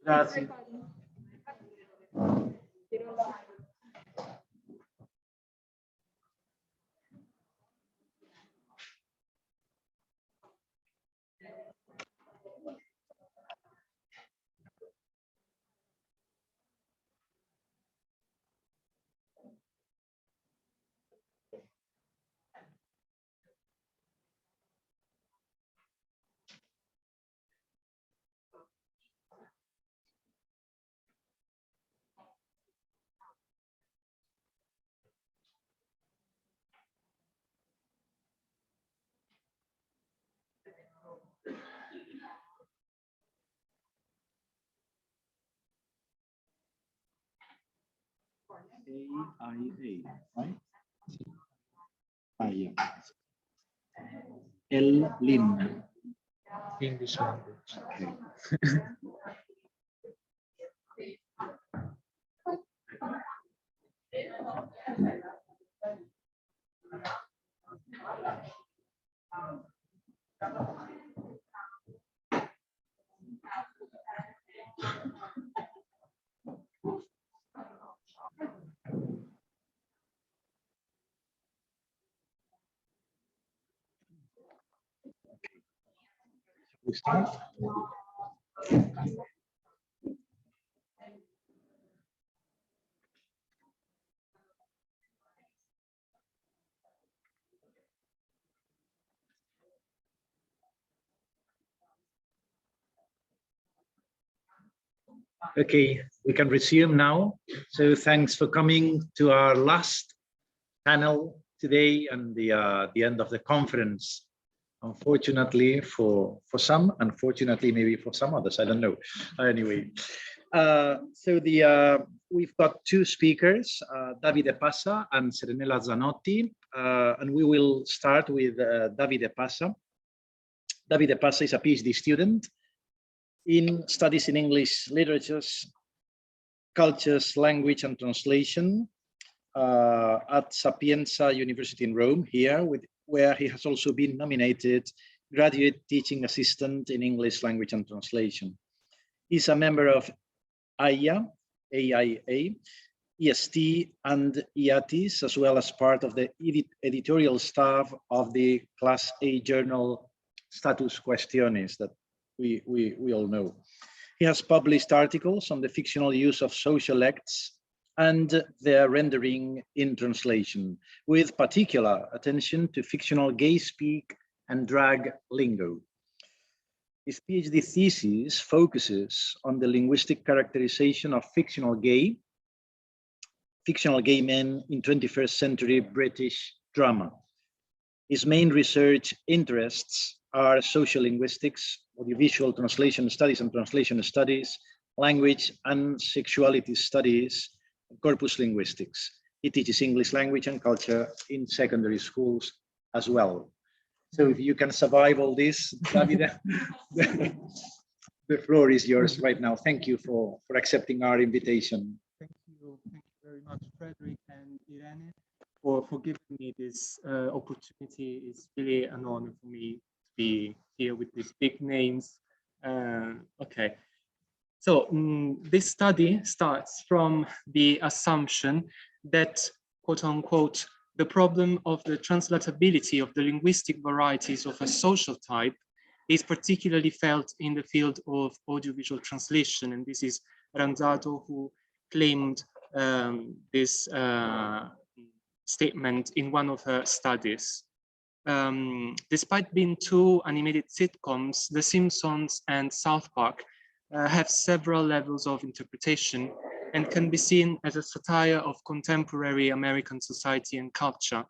Grazie. AIA, right? Yeah. El Lin. English language. Okay. We start. Okay, we can resume now. So thanks for coming to our last panel today and the end of the conference. Unfortunately for some, unfortunately maybe for some others, I don't know. Anyway, we've got two speakers, Davide Passa and Serenella Zanotti, and we will start with Davide Passa. Davide Passa is a PhD student in studies in English literatures, cultures, language and translation at Sapienza University in Rome here, where he has also been nominated Graduate Teaching Assistant in English Language and Translation. He's a member of AIA, EST and IATIS, as well as part of the editorial staff of the Class A journal Status Questiones that we all know. He has published articles on the fictional use of social acts and their rendering in translation, with particular attention to fictional gay speak and drag lingo. His PhD thesis focuses on the linguistic characterization of fictional gay men in 21st century British drama. His main research interests are social linguistics, audiovisual translation studies and translation studies, language and sexuality studies, corpus linguistics. He teaches English language and culture in secondary schools as well. So if you can survive all this, Davide, the floor is yours right now. Thank you for accepting our invitation. Thank you very much, Frederick and Irene, for giving me this opportunity. It's really an honor for me to be here with these big names. Okay. So this study starts from the assumption that, quote unquote, the problem of the translatability of the linguistic varieties of a social type is particularly felt in the field of audiovisual translation. And this is Ranzato who claimed this statement in one of her studies. Despite being two animated sitcoms, The Simpsons and South Park have several levels of interpretation and can be seen as a satire of contemporary American society and culture,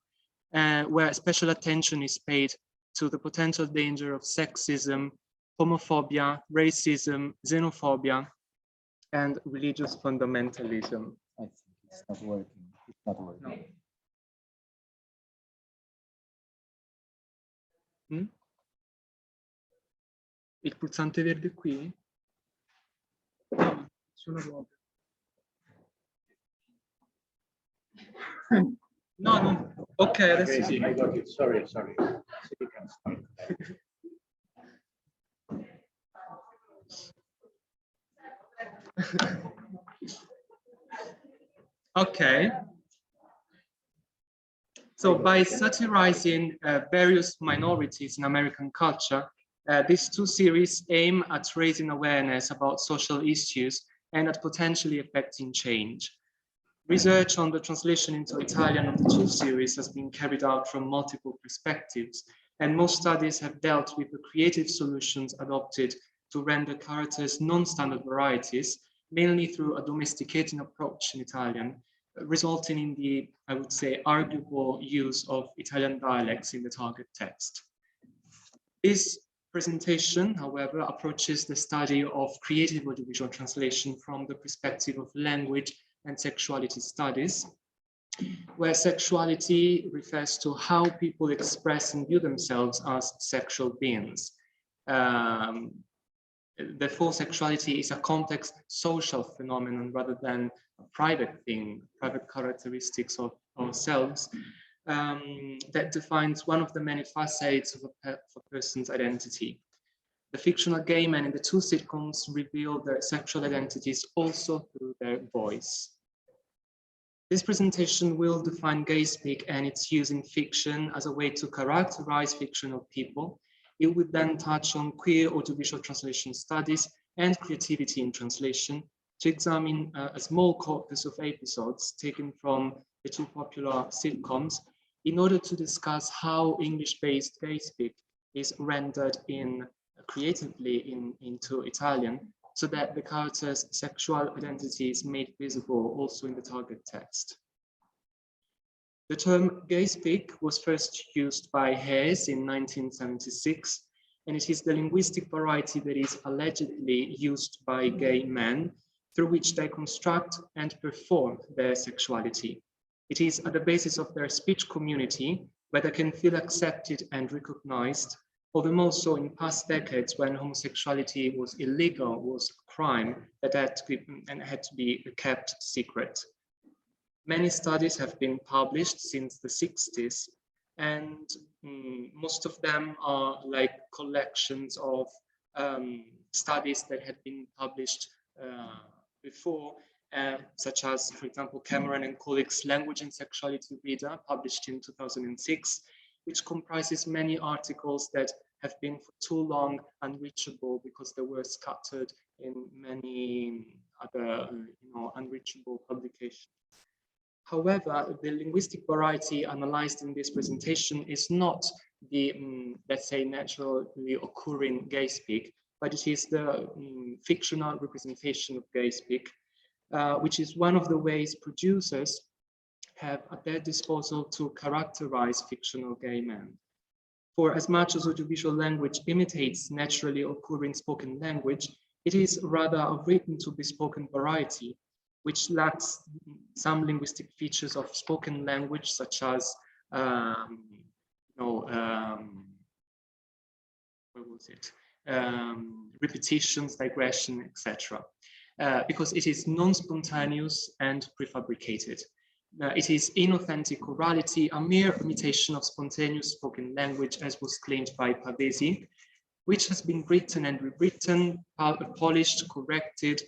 where special attention is paid to the potential danger of sexism, homophobia, racism, xenophobia, and religious fundamentalism. I think it's not working. It's not working. No. Il pulsante verde qui? Sono vuoto. No, no. Okay, let's Okay, see. I got it. Sorry. So you can start. Okay. So by satirizing various minorities in American culture, these two series aim at raising awareness about social issues and at potentially affecting change. Research on the translation into Italian of the two series has been carried out from multiple perspectives, and most studies have dealt with the creative solutions adopted to render characters non-standard varieties, mainly through a domesticating approach in Italian, resulting in the, I would say, arguable use of Italian dialects in the target text. This presentation, however, approaches the study of creative audiovisual translation from the perspective of language and sexuality studies, where sexuality refers to how people express and view themselves as sexual beings. Therefore, sexuality is a complex social phenomenon rather than a private thing, private characteristics of ourselves, that defines one of the many facets of a person's identity. The fictional gay men in the two sitcoms reveal their sexual identities also through their voice. This presentation will define gay speak and its use in fiction as a way to characterize fictional people. It would then touch on queer audiovisual translation studies and creativity in translation to examine a small corpus of episodes taken from the two popular sitcoms in order to discuss how English-based gay speak is rendered creatively into Italian, so that the character's sexual identity is made visible also in the target text. The term gay speak was first used by Hayes in 1976, and it is the linguistic variety that is allegedly used by gay men through which they construct and perform their sexuality. It is at the basis of their speech community where they can feel accepted and recognized, although more so in past decades when homosexuality was illegal, was a crime that had to be kept secret. Many studies have been published since the 60s, and most of them are like collections of studies that had been published before, such as, for example, Cameron and colleagues' Language and Sexuality Reader, published in 2006, which comprises many articles that have been for too long unreachable because they were scattered in many other unreachable publications. However, the linguistic variety analyzed in this presentation is not the, let's say, naturally occurring gay speak, but it is the fictional representation of gay speak, which is one of the ways producers have at their disposal to characterize fictional gay men. For as much as audiovisual language imitates naturally occurring spoken language, it is rather a written to be spoken variety, which lacks some linguistic features of spoken language, such as, repetitions, digression, etc. Because it is non-spontaneous and prefabricated. It is inauthentic orality, a mere imitation of spontaneous spoken language, as was claimed by Pavesi, which has been written and rewritten, polished, corrected,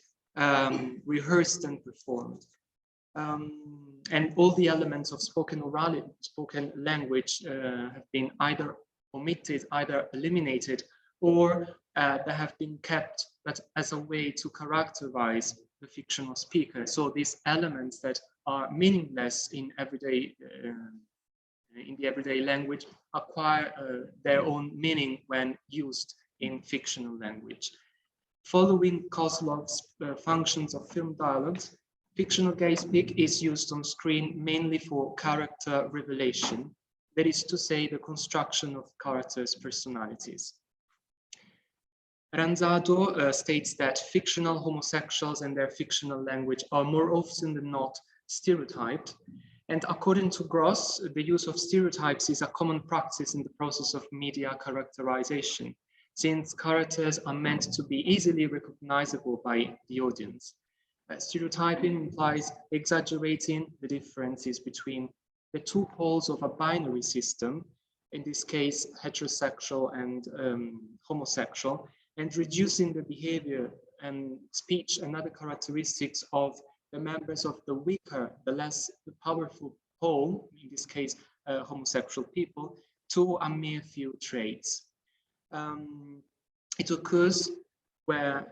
rehearsed and performed. And all the elements of spoken orality, spoken language have been either omitted, either eliminated, or they have been kept as a way to characterize the fictional speaker. So these elements that are meaningless in everyday, in the everyday language acquire their own meaning when used in fictional language. Following Kozlov's functions of film dialogues, fictional gay speak is used on screen mainly for character revelation, that is to say, the construction of characters' personalities. Ranzato states that fictional homosexuals and their fictional language are more often than not stereotyped. And according to Gross, the use of stereotypes is a common practice in the process of media characterization, since characters are meant to be easily recognizable by the audience. Stereotyping implies exaggerating the differences between the two poles of a binary system, in this case, heterosexual and homosexual, and reducing the behavior and speech and other characteristics of the members of the weaker, the less powerful pole, in this case, homosexual people, to a mere few traits. It occurs where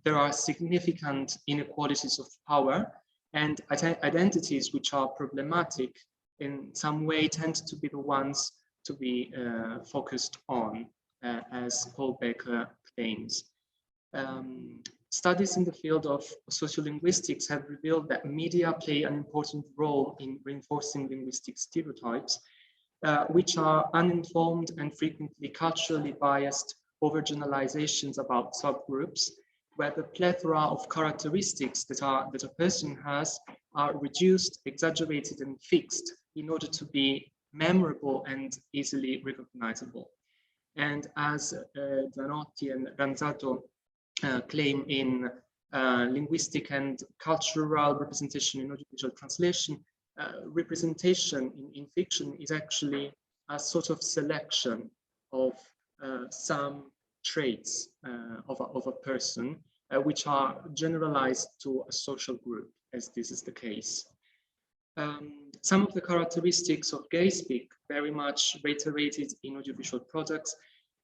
there are significant inequalities of power, and identities which are problematic in some way tend to be the ones to be focused on, as Paul Becker claims. Studies in the field of sociolinguistics have revealed that media play an important role in reinforcing linguistic stereotypes, which are uninformed and frequently culturally biased overgeneralizations about subgroups, where the plethora of characteristics that a person has are reduced, exaggerated, and fixed in order to be memorable and easily recognizable. And as Zanotti and Ranzato claim in linguistic and cultural representation in audiovisual translation, representation in fiction is actually a sort of selection of some traits of a person, which are generalized to a social group, as this is the case. Some of the characteristics of gay speak, very much reiterated in audiovisual products,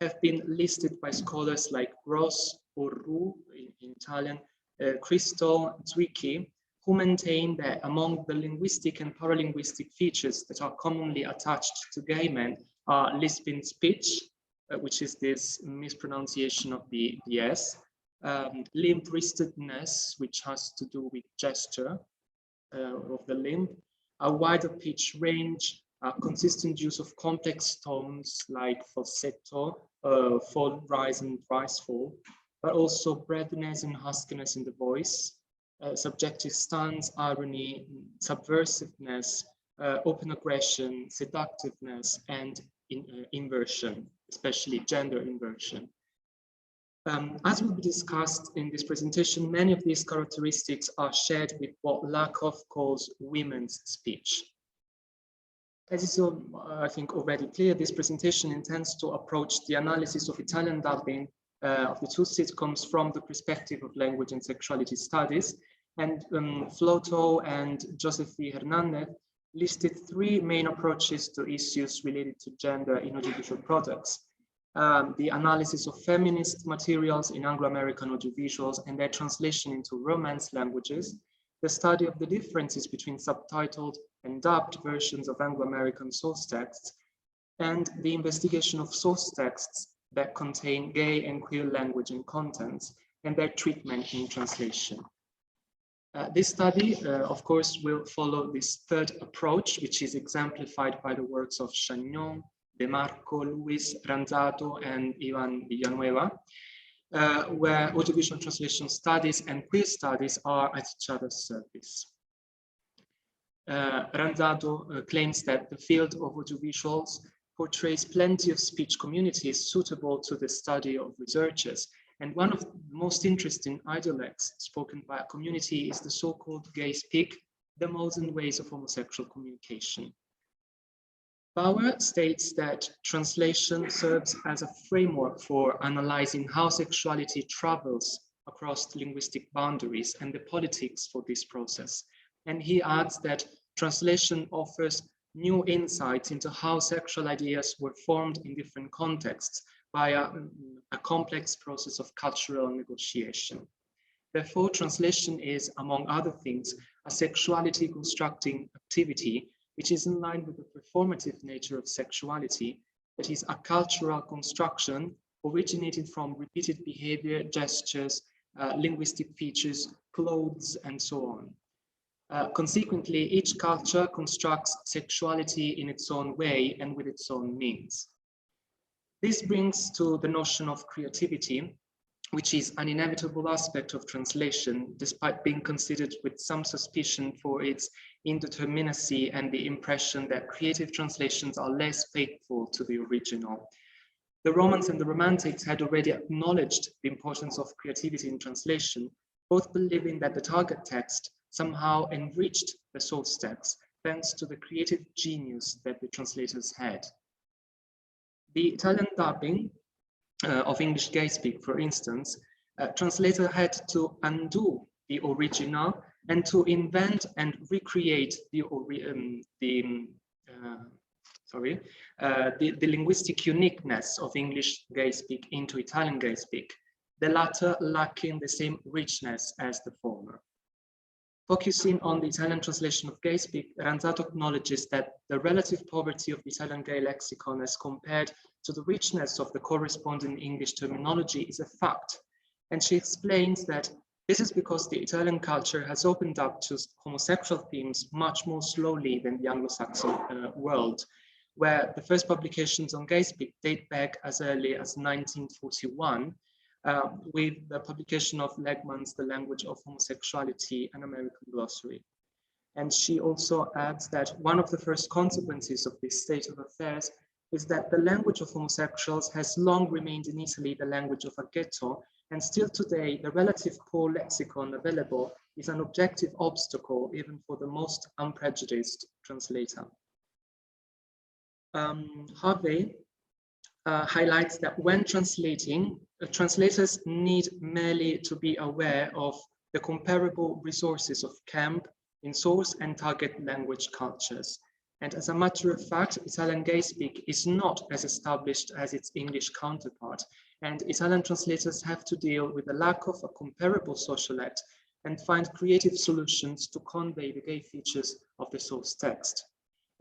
have been listed by scholars like Gross or Roux in Italian, Crystal, Zwicky, who maintain that among the linguistic and paralinguistic features that are commonly attached to gay men are lisping speech, which is this mispronunciation of the S, limp-wristedness, which has to do with gesture of the limb, a wider pitch range, a consistent use of complex tones like falsetto, fall, rise, and rise, fall, but also breathiness and huskiness in the voice, subjective stance, irony, subversiveness, open aggression, seductiveness, and inversion, especially gender inversion. As will be discussed in this presentation, many of these characteristics are shared with what Lakoff calls women's speech. As is, I think, already clear, this presentation intends to approach the analysis of Italian dubbing of the two sitcoms from the perspective of language and sexuality studies. And Floto and Josefi Hernandez listed three main approaches to issues related to gender in audiovisual products. The analysis of feminist materials in Anglo-American audiovisuals and their translation into Romance languages, the study of the differences between subtitled and dubbed versions of Anglo-American source texts, and the investigation of source texts that contain gay and queer language and contents, and their treatment in translation. This study, of course, will follow this third approach, which is exemplified by the works of Chagnon, De Marco, Luis, Ranzato, and Ivan Villanueva, where audiovisual translation studies and queer studies are at each other's service. Ranzato claims that the field of audiovisuals portrays plenty of speech communities suitable to the study of researchers, and one of the most interesting ideolects spoken by a community is the so-called gay speak, the modes and ways of homosexual communication. Bauer states that translation serves as a framework for analyzing how sexuality travels across linguistic boundaries and the politics for this process. And he adds that translation offers new insights into how sexual ideas were formed in different contexts by a complex process of cultural negotiation. Therefore, translation is, among other things, a sexuality constructing activity which is in line with the performative nature of sexuality, that is a cultural construction originated from repeated behavior, gestures, linguistic features, clothes, and so on. Consequently, each culture constructs sexuality in its own way and with its own means. This brings to the notion of creativity, which is an inevitable aspect of translation, despite being considered with some suspicion for its indeterminacy and the impression that creative translations are less faithful to the original. The Romans and the Romantics had already acknowledged the importance of creativity in translation, both believing that the target text somehow enriched the source text thanks to the creative genius that the translators had. The Italian dubbing of English gay speak, for instance, translator had to undo the original and to invent and recreate the linguistic uniqueness of English gay speak into Italian gay speak, the latter lacking the same richness as the former. Focusing on the Italian translation of gay speak, Ranzato acknowledges that the relative poverty of the Italian gay lexicon as compared to the richness of the corresponding English terminology is a fact. And she explains that this is because the Italian culture has opened up to homosexual themes much more slowly than the Anglo-Saxon world, where the first publications on gay speak date back as early as 1941, with the publication of Legman's The Language of Homosexuality, an American Glossary. And she also adds that one of the first consequences of this state of affairs is that the language of homosexuals has long remained in Italy the language of a ghetto, and still today the relative poor lexicon available is an objective obstacle even for the most unprejudiced translator. Harvey highlights that when translating, translators need merely to be aware of the comparable resources of camp in source and target language cultures. And as a matter of fact, Italian gay speak is not as established as its English counterpart, and Italian translators have to deal with the lack of a comparable social act and find creative solutions to convey the gay features of the source text.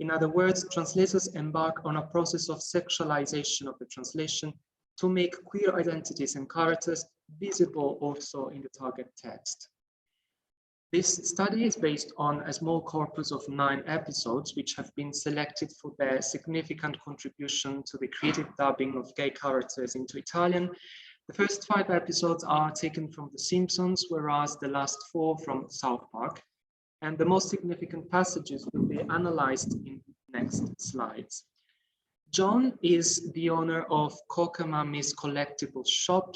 In other words, translators embark on a process of sexualization of the translation to make queer identities and characters visible also in the target text. This study is based on a small corpus of 9 episodes, which have been selected for their significant contribution to the creative dubbing of gay characters into Italian. The first 5 episodes are taken from The Simpsons, whereas the last 4 from South Park. And the most significant passages will be analyzed in next slides. John is the owner of Kokamami's Collectible Shop,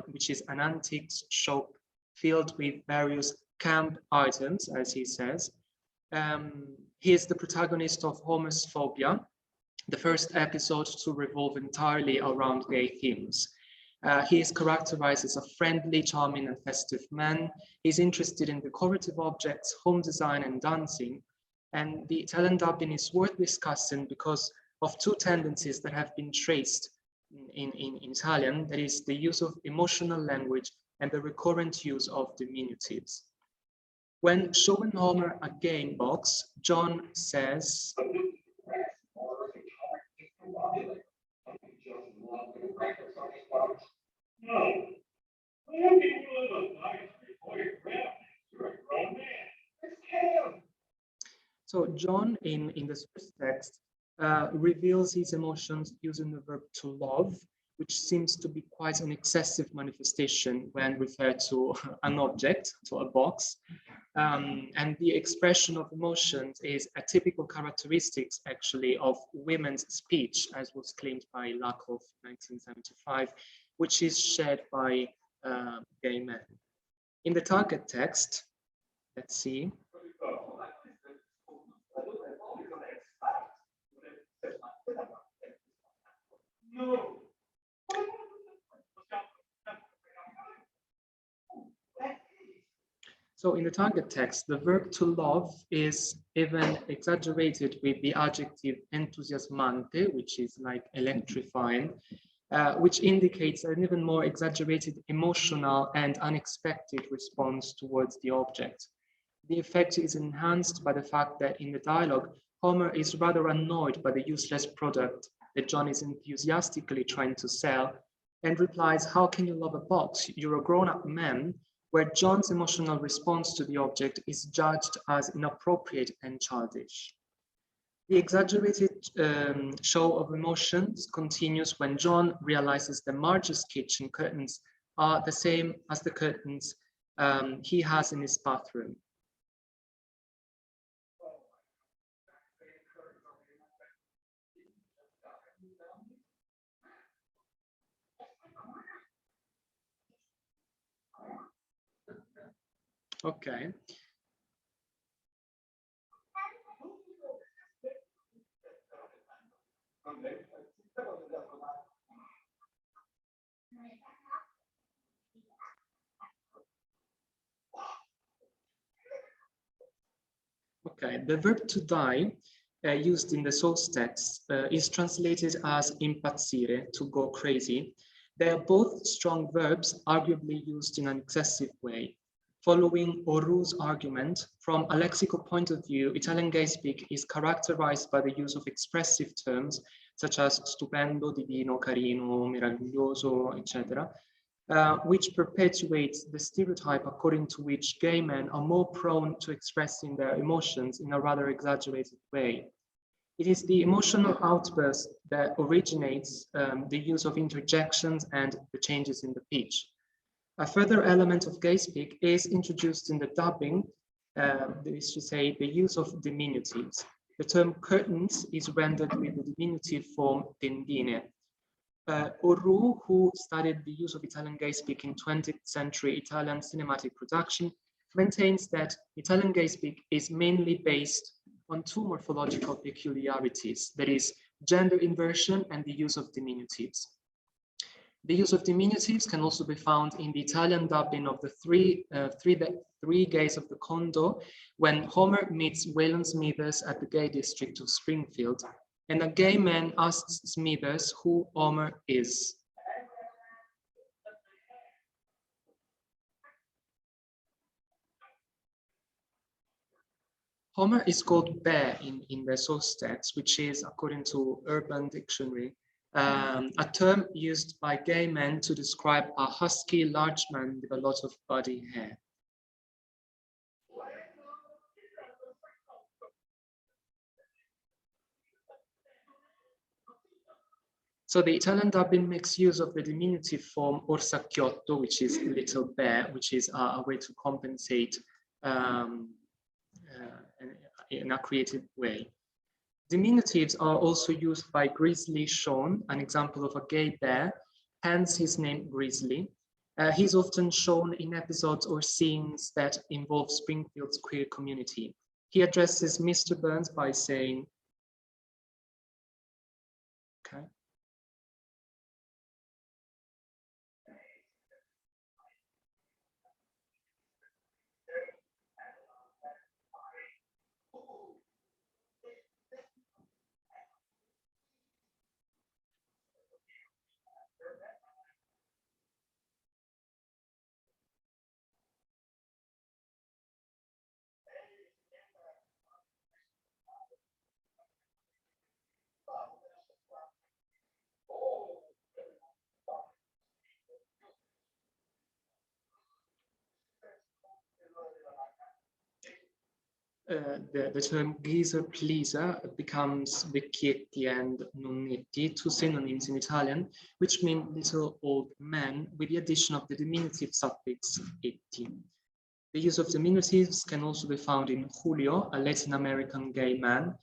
which is an antiques shop filled with various camp items, as he says. He is the protagonist of Homer's Phobia, the first episode to revolve entirely around gay themes. He is characterized as a friendly, charming, and festive man. He's interested in decorative objects, home design, and dancing. And the Italian dubbing is worth discussing because of 2 tendencies that have been traced in Italian, that is the use of emotional language and the recurrent use of diminutives. When showing Homer a game box, John says, so John in this first text reveals his emotions using the verb to love, which seems to be quite an excessive manifestation when referred to an object, to a box. And the expression of emotions is a typical characteristic, actually, of women's speech, as was claimed by Lakoff in 1975, which is shared by gay men. In the target text, let's see. So in the target text, the verb to love is even exaggerated with the adjective entusiasmante, which is like electrifying, which indicates an even more exaggerated emotional and unexpected response towards the object. The effect is enhanced by the fact that in the dialogue, Homer is rather annoyed by the useless product that John is enthusiastically trying to sell, and replies, "How can you love a box? You're a grown-up man," where John's emotional response to the object is judged as inappropriate and childish. The exaggerated show of emotions continues when John realizes that Marge's kitchen curtains are the same as the curtains he has in his bathroom. Okay. Okay, the verb to die, used in the source text, is translated as impazzire, to go crazy. They are both strong verbs, arguably used in an excessive way. Following Oru's argument, from a lexical point of view, Italian gay speak is characterized by the use of expressive terms such as stupendo, divino, carino, meraviglioso, etc., which perpetuates the stereotype according to which gay men are more prone to expressing their emotions in a rather exaggerated way. It is the emotional outburst that originates the use of interjections and the changes in the pitch. A further element of gay speak is introduced in the dubbing, that is to say, the use of diminutives. The term curtains is rendered with the diminutive form tendine. Oru, who studied the use of Italian gay speak in 20th century Italian cinematic production, maintains that Italian gay speak is mainly based on two morphological peculiarities, that is, gender inversion and the use of diminutives. The use of diminutives can also be found in the Italian dubbing of the three gays of the Condo, when Homer meets Waylon Smithers at the gay district of Springfield, and a gay man asks Smithers who Homer is. Homer is called bear in the source text, which is, according to Urban Dictionary, a term used by gay men to describe a husky, large man with a lot of body hair. So the Italian dubbing makes use of the diminutive form orsacchiotto, which is little bear, which is a way to compensate in a creative way. Diminutives are also used by Grizzly Sean, an example of a gay bear, hence his name Grizzly. He's often shown in episodes or scenes that involve Springfield's queer community. He addresses Mr. Burns by saying, okay. The term geezer pleaser becomes vecchietti and nonnetti, two synonyms in Italian, which mean little old men, with the addition of the diminutive suffix etti. The use of diminutives can also be found in Julio, a Latin American gay man,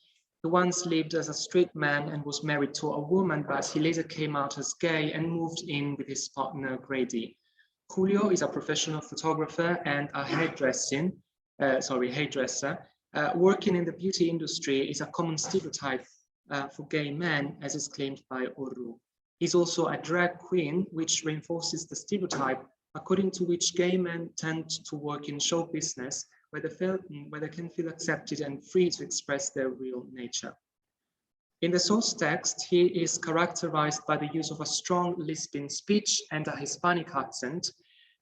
who once lived as a straight man and was married to a woman, but he later came out as gay and moved in with his partner Grady. Julio is a professional photographer and a hairdresser. Working in the beauty industry is a common stereotype for gay men, as is claimed by Oru. He's also a drag queen, which reinforces the stereotype according to which gay men tend to work in show business, where they can feel accepted and free to express their real nature. In the source text, he is characterized by the use of a strong lisping speech and a Hispanic accent.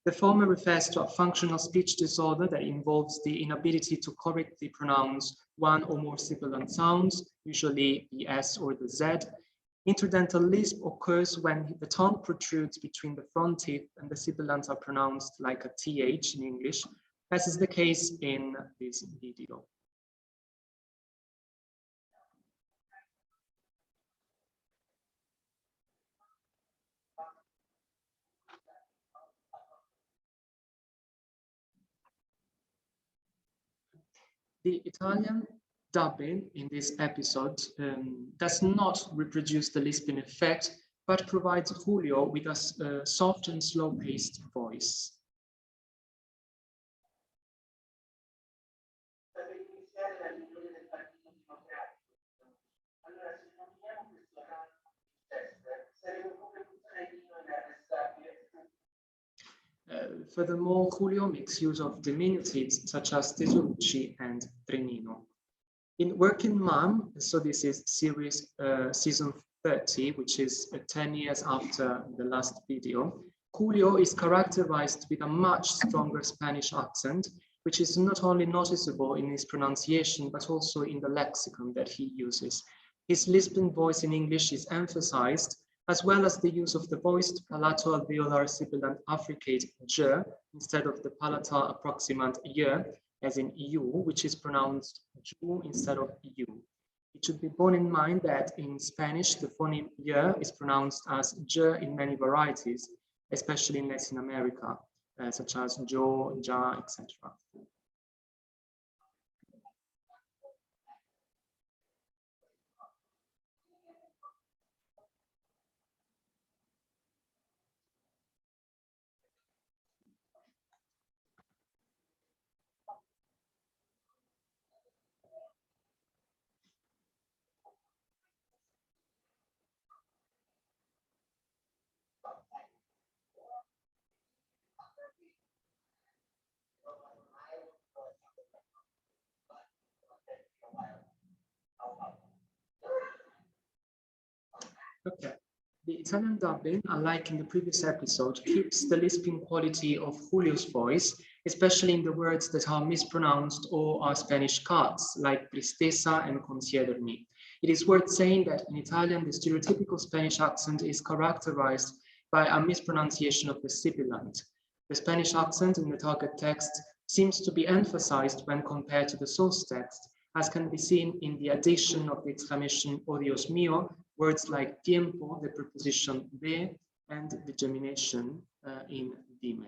The former refers to a functional speech disorder that involves the inability to correctly pronounce one or more sibilant sounds, usually the S or the Z. Interdental lisp occurs when the tongue protrudes between the front teeth and the sibilants are pronounced like a TH in English, as is the case in this video. The Italian dubbing in this episode does not reproduce the lisping effect, but provides Julio with a soft and slow-paced voice. Furthermore, Julio makes use of diminutives such as Tesorucci and Trenino. In Working Mom, so this is season 30, which is 10 years after the last video, Julio is characterized with a much stronger Spanish accent, which is not only noticeable in his pronunciation, but also in the lexicon that he uses. His lisping voice in English is emphasized, as well as the use of the voiced palato-alveolar sibilant affricate j instead of the palatal approximant y, as in you, which is pronounced ju instead of you. It should be borne in mind that in Spanish, the phoneme y is pronounced as j in many varieties, especially in Latin America, such as jo, ja, etc. Okay. The Italian dubbing, unlike in the previous episode, keeps the lisping quality of Julio's voice, especially in the words that are mispronounced or are Spanish cuts, like tristeza and considermi. It is worth saying that in Italian, the stereotypical Spanish accent is characterized by a mispronunciation of the sibilant. The Spanish accent in the target text seems to be emphasized when compared to the source text, as can be seen in the addition of the exclamation "Oh Dios mío," words like tiempo, the preposition de, and the gemination in dime.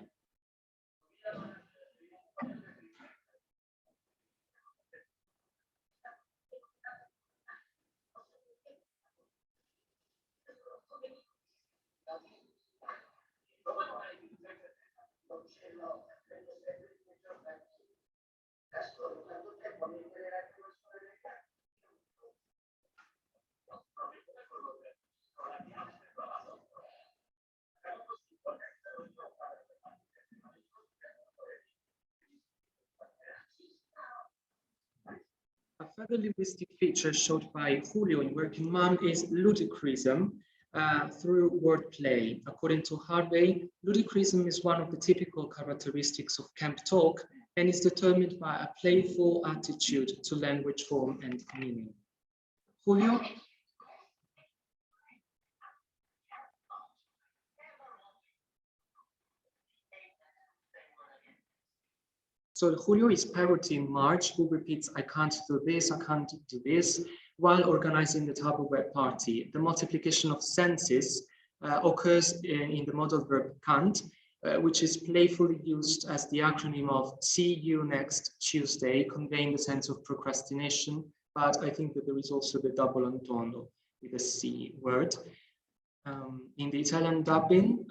A further linguistic feature showed by Julio in Working Mom is ludicrism through wordplay. According to Harvey, ludicrism is one of the typical characteristics of camp talk and is determined by a playful attitude to language form and meaning. Julio? So Julio is parodying Marge, who repeats, "I can't do this, I can't do this," while organizing the Tupperware party. The multiplication of senses occurs in the modal verb can't, which is playfully used as the acronym of "see you next Tuesday," conveying the sense of procrastination. But I think that there is also the double entendre with the C word. In the Italian dubbing,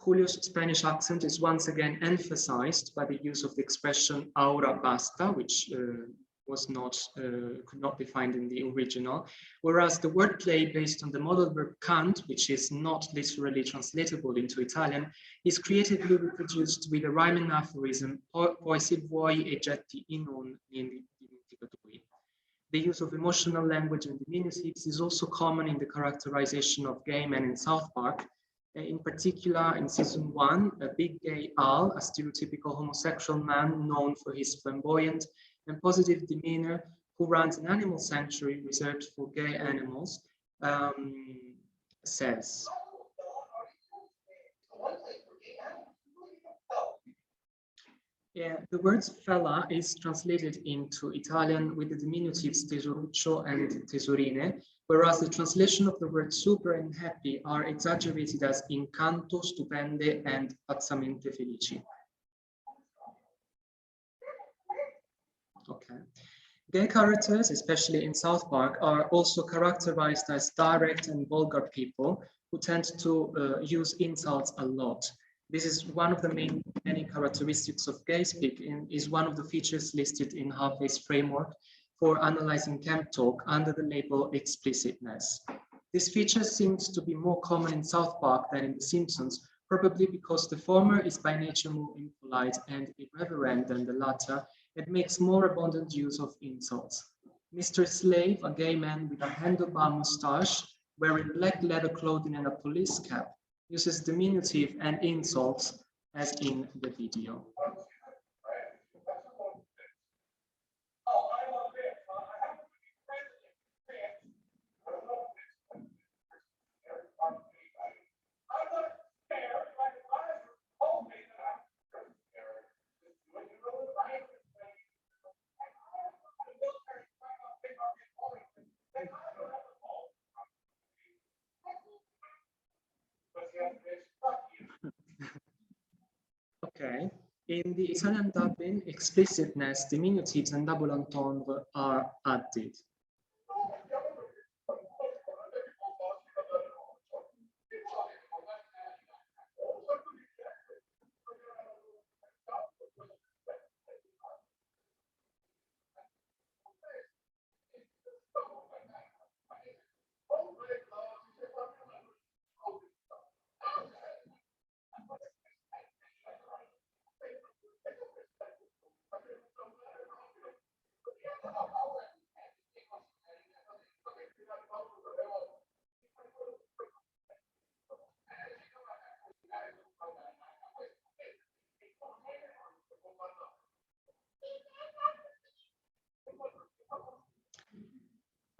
Julio's Spanish accent is once again emphasized by the use of the expression "ahora basta," which could not be found in the original, whereas the wordplay based on the modal verb can't, which is not literally translatable into Italian, is creatively reproduced with a rhyming aphorism, "Poi se vuoi e getti in un dimenticatori." The use of emotional language and diminutives is also common in the characterization of gay men in South Park. In particular, in season 1, a big gay Al, a stereotypical homosexual man known for his flamboyant and positive demeanor, who runs an animal sanctuary reserved for gay animals, says, the word fella is translated into Italian with the diminutives tesoruccio and tesorine, whereas the translation of the word super and happy are exaggerated as incanto, stupende, and pazzamente felici. Okay. Gay characters, especially in South Park, are also characterized as direct and vulgar people who tend to use insults a lot. This is one of the many characteristics of gay speak and is one of the features listed in Harvey's framework. for analyzing camp talk under the label explicitness. This feature seems to be more common in South Park than in The Simpsons, probably because the former is by nature more impolite and irreverent than the latter, and makes more abundant use of insults. Mr. Slave, a gay man with a handlebar mustache, wearing black leather clothing and a police cap, uses diminutive and insults as in the video. Okay, in the Italian dubbing, explicitness, diminutives, and double entendre are added.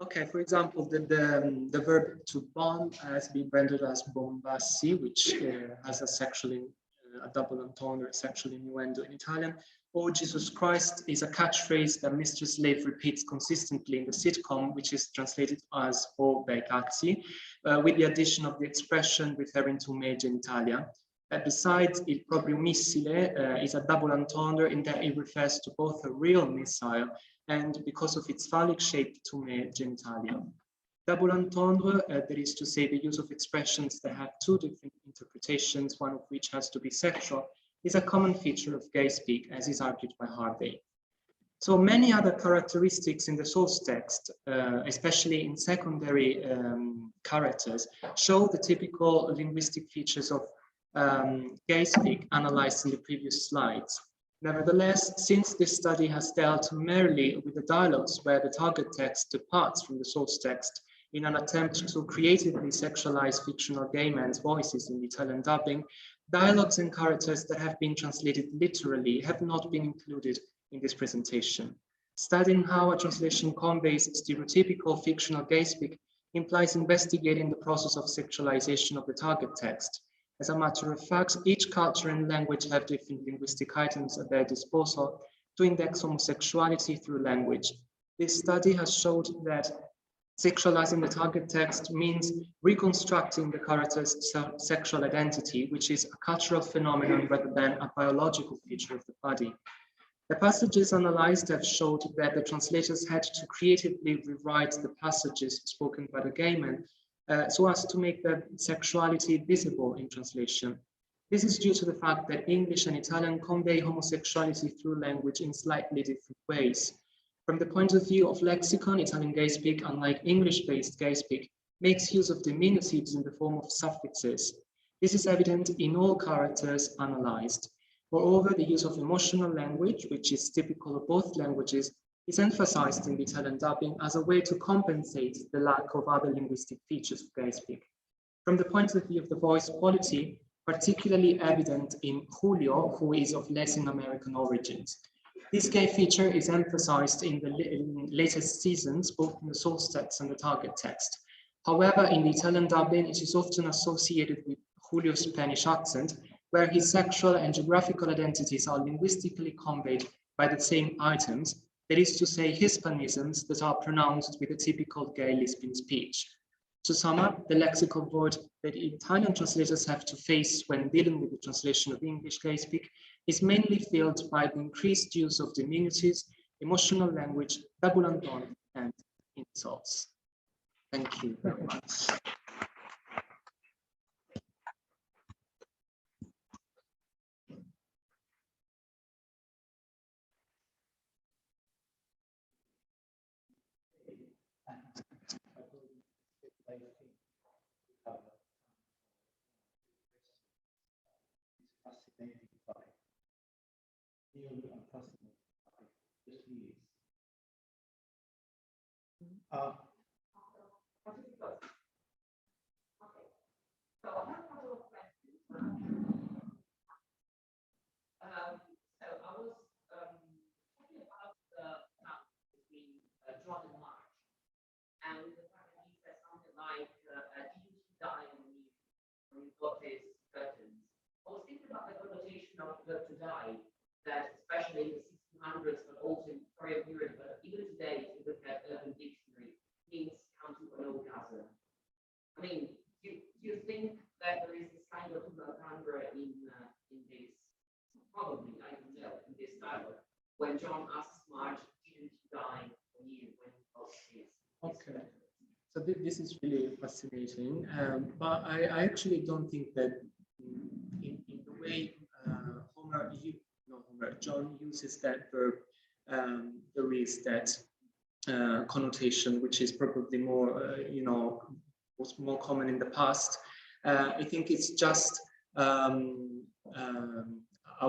Okay, for example, the verb to bomb has been rendered as bombassi, which has a double entendre, a sexual innuendo in Italian. Oh, Jesus Christ is a catchphrase that Mr. Slave repeats consistently in the sitcom, which is translated as Oh, bei cazzi, with the addition of the expression referring to me genitalia. Besides, il proprio missile is a double entendre in that it refers to both a real missile and because of its phallic shape to me genitalia. Double entendre, that is to say the use of expressions that have two different interpretations, one of which has to be sexual, is a common feature of gay speak, as is argued by Harvey. So many other characteristics in the source text, especially in secondary characters, show the typical linguistic features of gay speak analyzed in the previous slides. Nevertheless, since this study has dealt merely with the dialogues where the target text departs from the source text in an attempt to creatively sexualize fictional gay men's voices in the Italian dubbing, dialogues and characters that have been translated literally have not been included in this presentation. Studying how a translation conveys stereotypical fictional gay speak implies investigating the process of sexualization of the target text. As a matter of fact, each culture and language have different linguistic items at their disposal to index homosexuality through language. This study has showed that sexualizing the target text means reconstructing the character's sexual identity, which is a cultural phenomenon rather than a biological feature of the body. The passages analyzed have showed that the translators had to creatively rewrite the passages spoken by the gay men so as to make their sexuality visible in translation. This is due to the fact that English and Italian convey homosexuality through language in slightly different ways. From the point of view of lexicon, Italian gay speak, unlike English-based gay speak, makes use of diminutives in the form of suffixes. This is evident in all characters analyzed. Moreover, the use of emotional language, which is typical of both languages, is emphasized in the Italian dubbing as a way to compensate the lack of other linguistic features of gay speak. From the point of view of the voice quality, particularly evident in Julio, who is of Latin American origins. This gay feature is emphasized in the latest seasons, both in the source text and the target text. However, in the Italian dubbing, it is often associated with Julio's Spanish accent, where his sexual and geographical identities are linguistically conveyed by the same items, that is to say, Hispanisms that are pronounced with a typical gay lisping speech. To sum up, the lexical void that Italian translators have to face when dealing with the translation of English gay speak is mainly filled by the increased use of diminutives, emotional language, double entendre, and insults. Thank you very much. I think we have this fascinating topic. Really fascinating topic. Just is. So I have a couple of questions. So I was talking about the map between John and March, and the fact that he said something like, didn't you die when you got his curtains? I was thinking about the connotation of to die, that especially in the 1600s, but also in Victorian period, but even today, if you look at Urban Dictionary, means come to an orgasm. I mean, do you think that there is this kind of propaganda in this, probably, I don't know, in this dialogue, when John asks Marge, didn't you die when you got his? Okay. So this is really fascinating, but I actually don't think that in the way John uses that verb, there is that connotation, which is probably more, was more common in the past. I think it's just a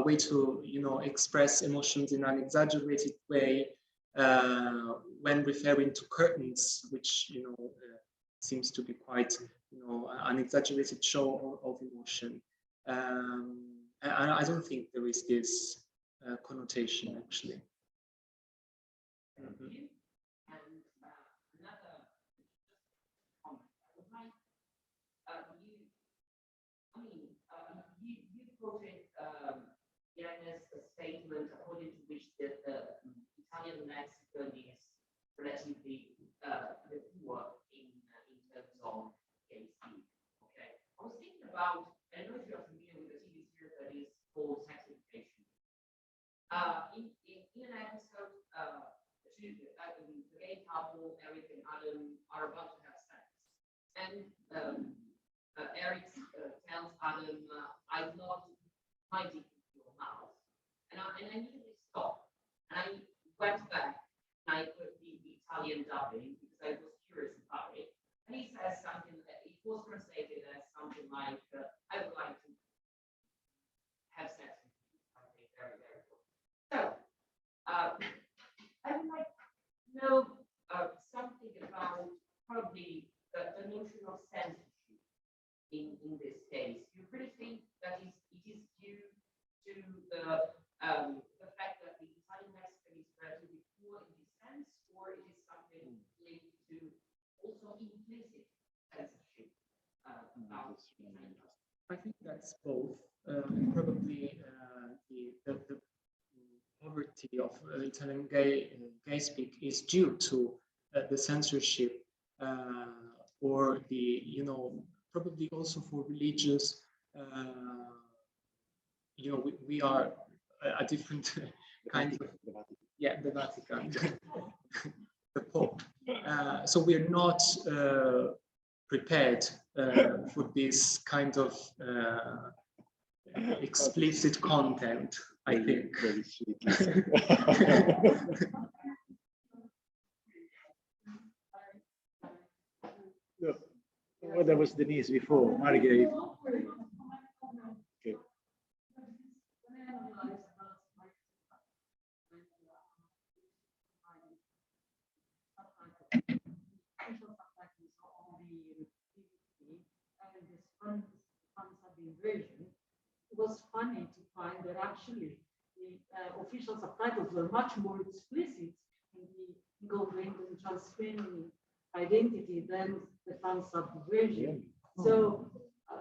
way to, express emotions in an exaggerated way when referring to curtains, which, seems to be quite, an exaggerated show of emotion. And I don't think there is this connotation, actually. Mm-hmm. And another comment I would like, you quoted Irene's statement according to which the Italian lexicon is relatively poor in terms of case. Okay, I was thinking about, I don't know if you're familiar with the TV series that is called Sex Education. In an episode, the gay couple, Eric and Adam, are about to have sex. And Eric tells Adam, I'd love to put my dick in your mouth. And I immediately stopped. And I went back and I put the Italian dubbing because I was curious about it. And he says something that it was translated as something like, I would like to have sex with you. Something very, very cool. So, I would like to know something about probably the notion of censorship in this case. You really think that it is due to the fact that the Italian lexicon is relatively poor in this sense, or it is something linked to also implicit censorship about I think that's both. Probably the poverty of Italian gay speak is due to the censorship, or the probably also for religious. We are a different kind of the Vatican, the Pope. So we're not prepared for this kind of explicit content, I think. Very sweet. Well, that was Denise before, Margaret. Okay. It was funny to find that actually the official subtitles were much more explicit in the England and transferring identity than the fan sub version. So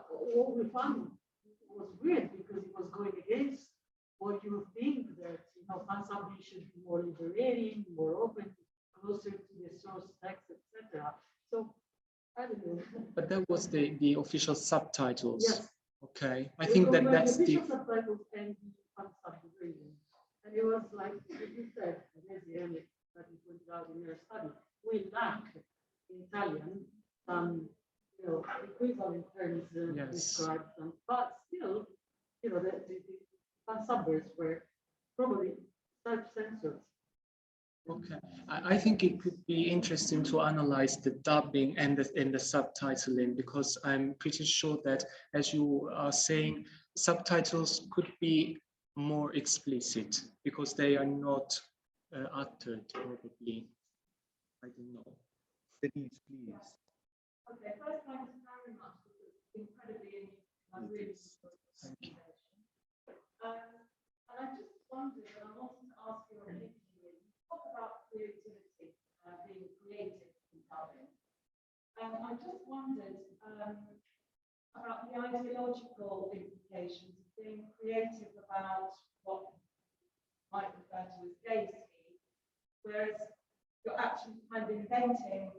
what we found was weird because it was going against what you think that fan sub should be more liberating, more open, closer to the source text, etc. So I don't know. But that was the official subtitles. Yes. Okay, I think that's the official subtitles and the fan sub version. And it was like you said, there's the earlier that you pointed out in your study. We lack in Italian some, equivalent terms described them, but still, the fan subbers were probably self-censored Okay, I think it could be interesting to analyze the dubbing and the subtitling, because I'm pretty sure that, as you are saying, subtitles could be more explicit because they are not uttered, probably. I don't know. Denise, please. Okay, first, thank you very much. It's incredibly really Thank you. and I just wondered, and I wanted to ask your opinion. You talk about creativity, being creative in dubbing. I just wondered about the ideological implications of being creative about what might refer to as gay speak, whereas you're actually kind of inventing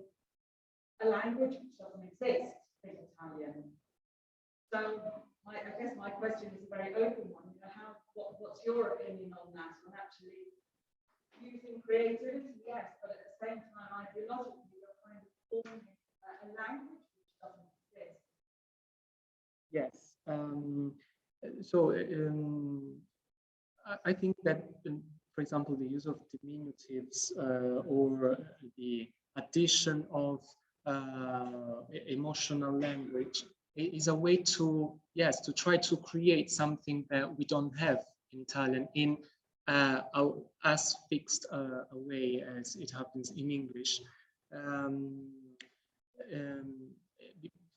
a language which doesn't exist in Italian. So I guess my question is a very open one. You know, what's your opinion on that? On actually using creativity, yes, but at the same time, ideologically, you're kind of forming a language which doesn't exist. Yes. I think that, for example, the use of diminutives or the addition of emotional language is a way to, yes, to try to create something that we don't have in Italian in as fixed a way as it happens in English.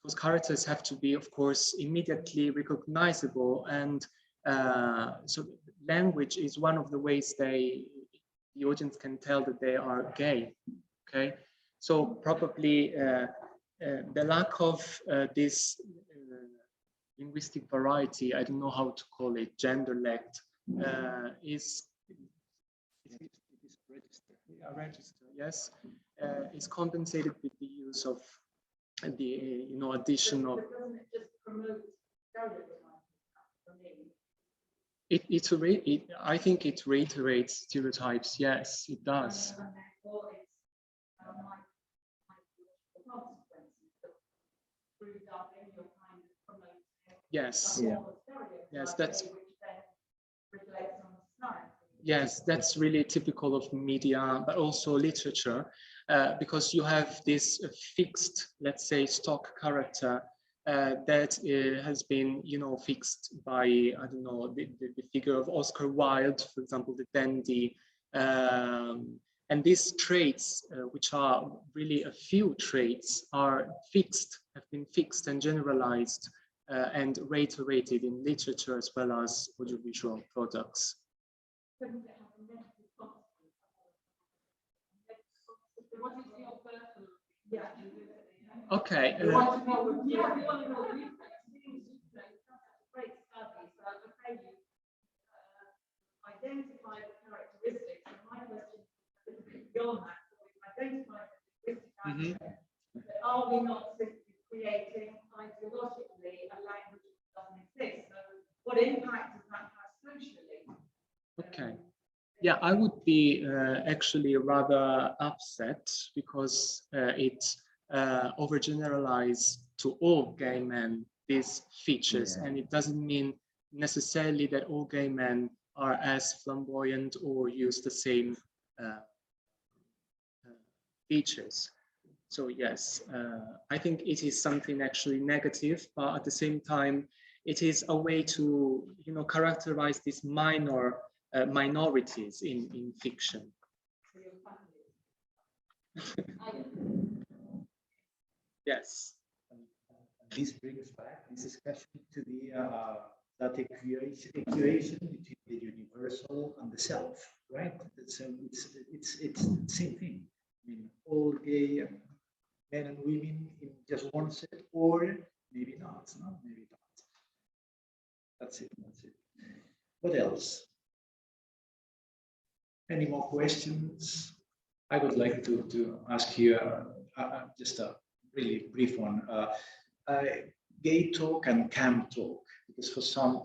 Because characters have to be, of course, immediately recognizable, and so language is one of the ways the audience can tell that they are gay. Okay, so probably the lack of this linguistic variety, I don't know how to call it, gender-lect, is register, yes, is compensated with the use of the addition of. Doesn't it just promote stereotypes for me? I think it reiterates stereotypes. Yes, it does. And therefore it's consequences, but through dubbing you're kind of promoting Yes. Yeah. Yes, that's. which then reflects on society. Yes, that's really typical of media, but also literature, because you have this fixed, let's say, stock character that has been, fixed by, I don't know, the figure of Oscar Wilde, for example, the dandy. And these traits, which are really a few traits, are fixed, have been fixed and generalized and reiterated in literature as well as audiovisual products. Couldn't it have a negative consequence? What is your personal? Yeah. Okay. You want to know what you want to know what you think. Great study. So I'm afraid you identify the characteristics. And my question is a little bit beyond that. So we've identified the characteristics. But are we not simply creating ideologically a language that doesn't exist? So what impact does that have socially? Okay. Yeah, I would be actually rather upset because it overgeneralizes to all gay men these features, and it doesn't mean necessarily that all gay men are as flamboyant or use the same features. So yes, I think it is something actually negative, but at the same time, it is a way to characterize these minorities in fiction. Yes. This brings back this discussion to that equation between the universal and the self, right? So it's the same thing. I mean, all gay men and women in just one set, or maybe not. No, maybe not. That's it. That's it. What else? Any more questions? I would like to ask you just a really brief one. Gay talk and cam talk, because for some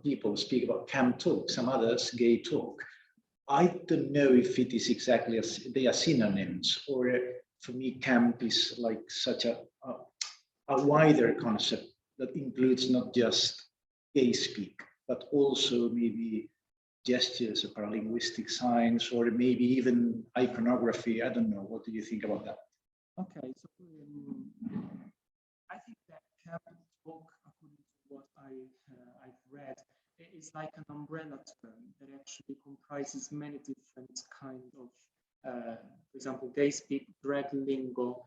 people speak about cam talk, some others gay talk. I don't know if it is exactly as they are synonyms, or for me camp is like such a wider concept that includes not just gay speak, but also maybe gestures, or paralinguistic signs, or maybe even iconography. I don't know. What do you think about that? Okay, so I think that camp talk, according to what I've read, is like an umbrella term that actually comprises many different kind of, for example, gay speak, drag lingo,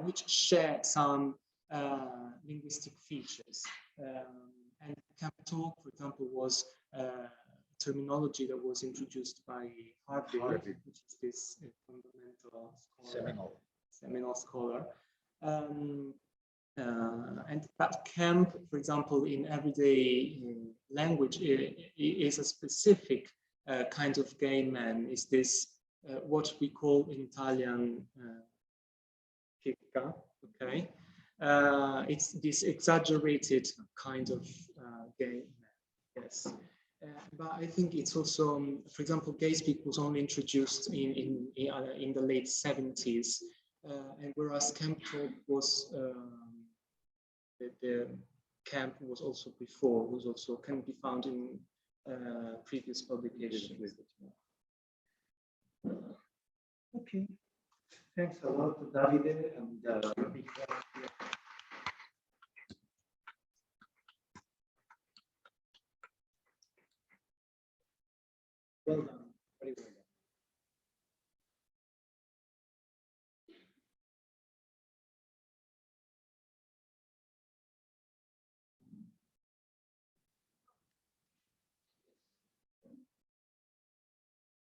which share some linguistic features. And camp talk, for example, was terminology that was introduced by Harvey, which is this fundamental scholar, seminal scholar. And that camp, for example, in everyday language, is a specific kind of gay man. Is this what we call in Italian chicca, okay? It's this exaggerated kind of gay man, yes. But I think it's also, for example, gay speak was only introduced in the late 70s, and whereas camp talk was the camp was also before, was also can be found in previous publications. Okay, thanks a lot, Davide, and well done, very well done.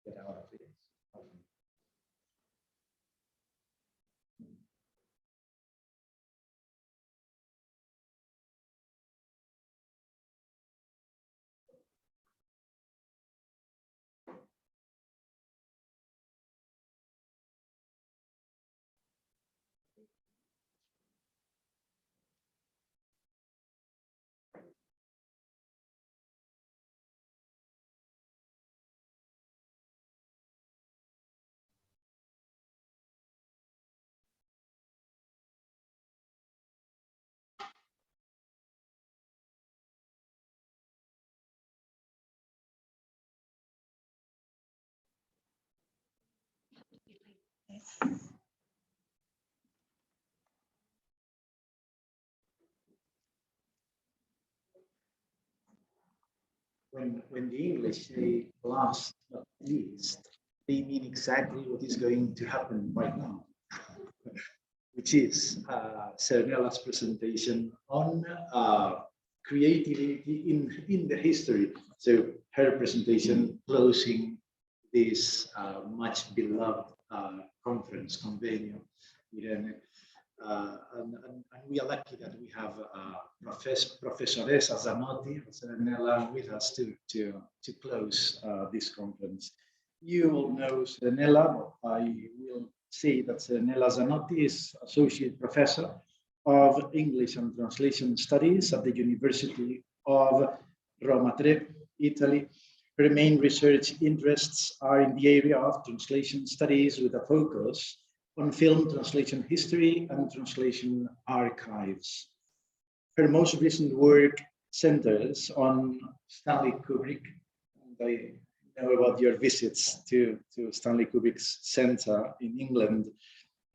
Get out of it. When the English say last but least, they mean exactly what is going to happen right now, which is Serenella's presentation on creativity in the history. So her presentation closing this much beloved conference, convenio. And we are lucky that we have Professoressa Zanotti, Serenella, with us to close this conference. You all know Serenella, but I will say that Serenella Zanotti is Associate Professor of English and Translation Studies at the University of Roma Tre, Italy. Her main research interests are in the area of translation studies with a focus on film translation history and translation archives. Her most recent work centers on Stanley Kubrick. And I know about your visits to Stanley Kubrick's center in England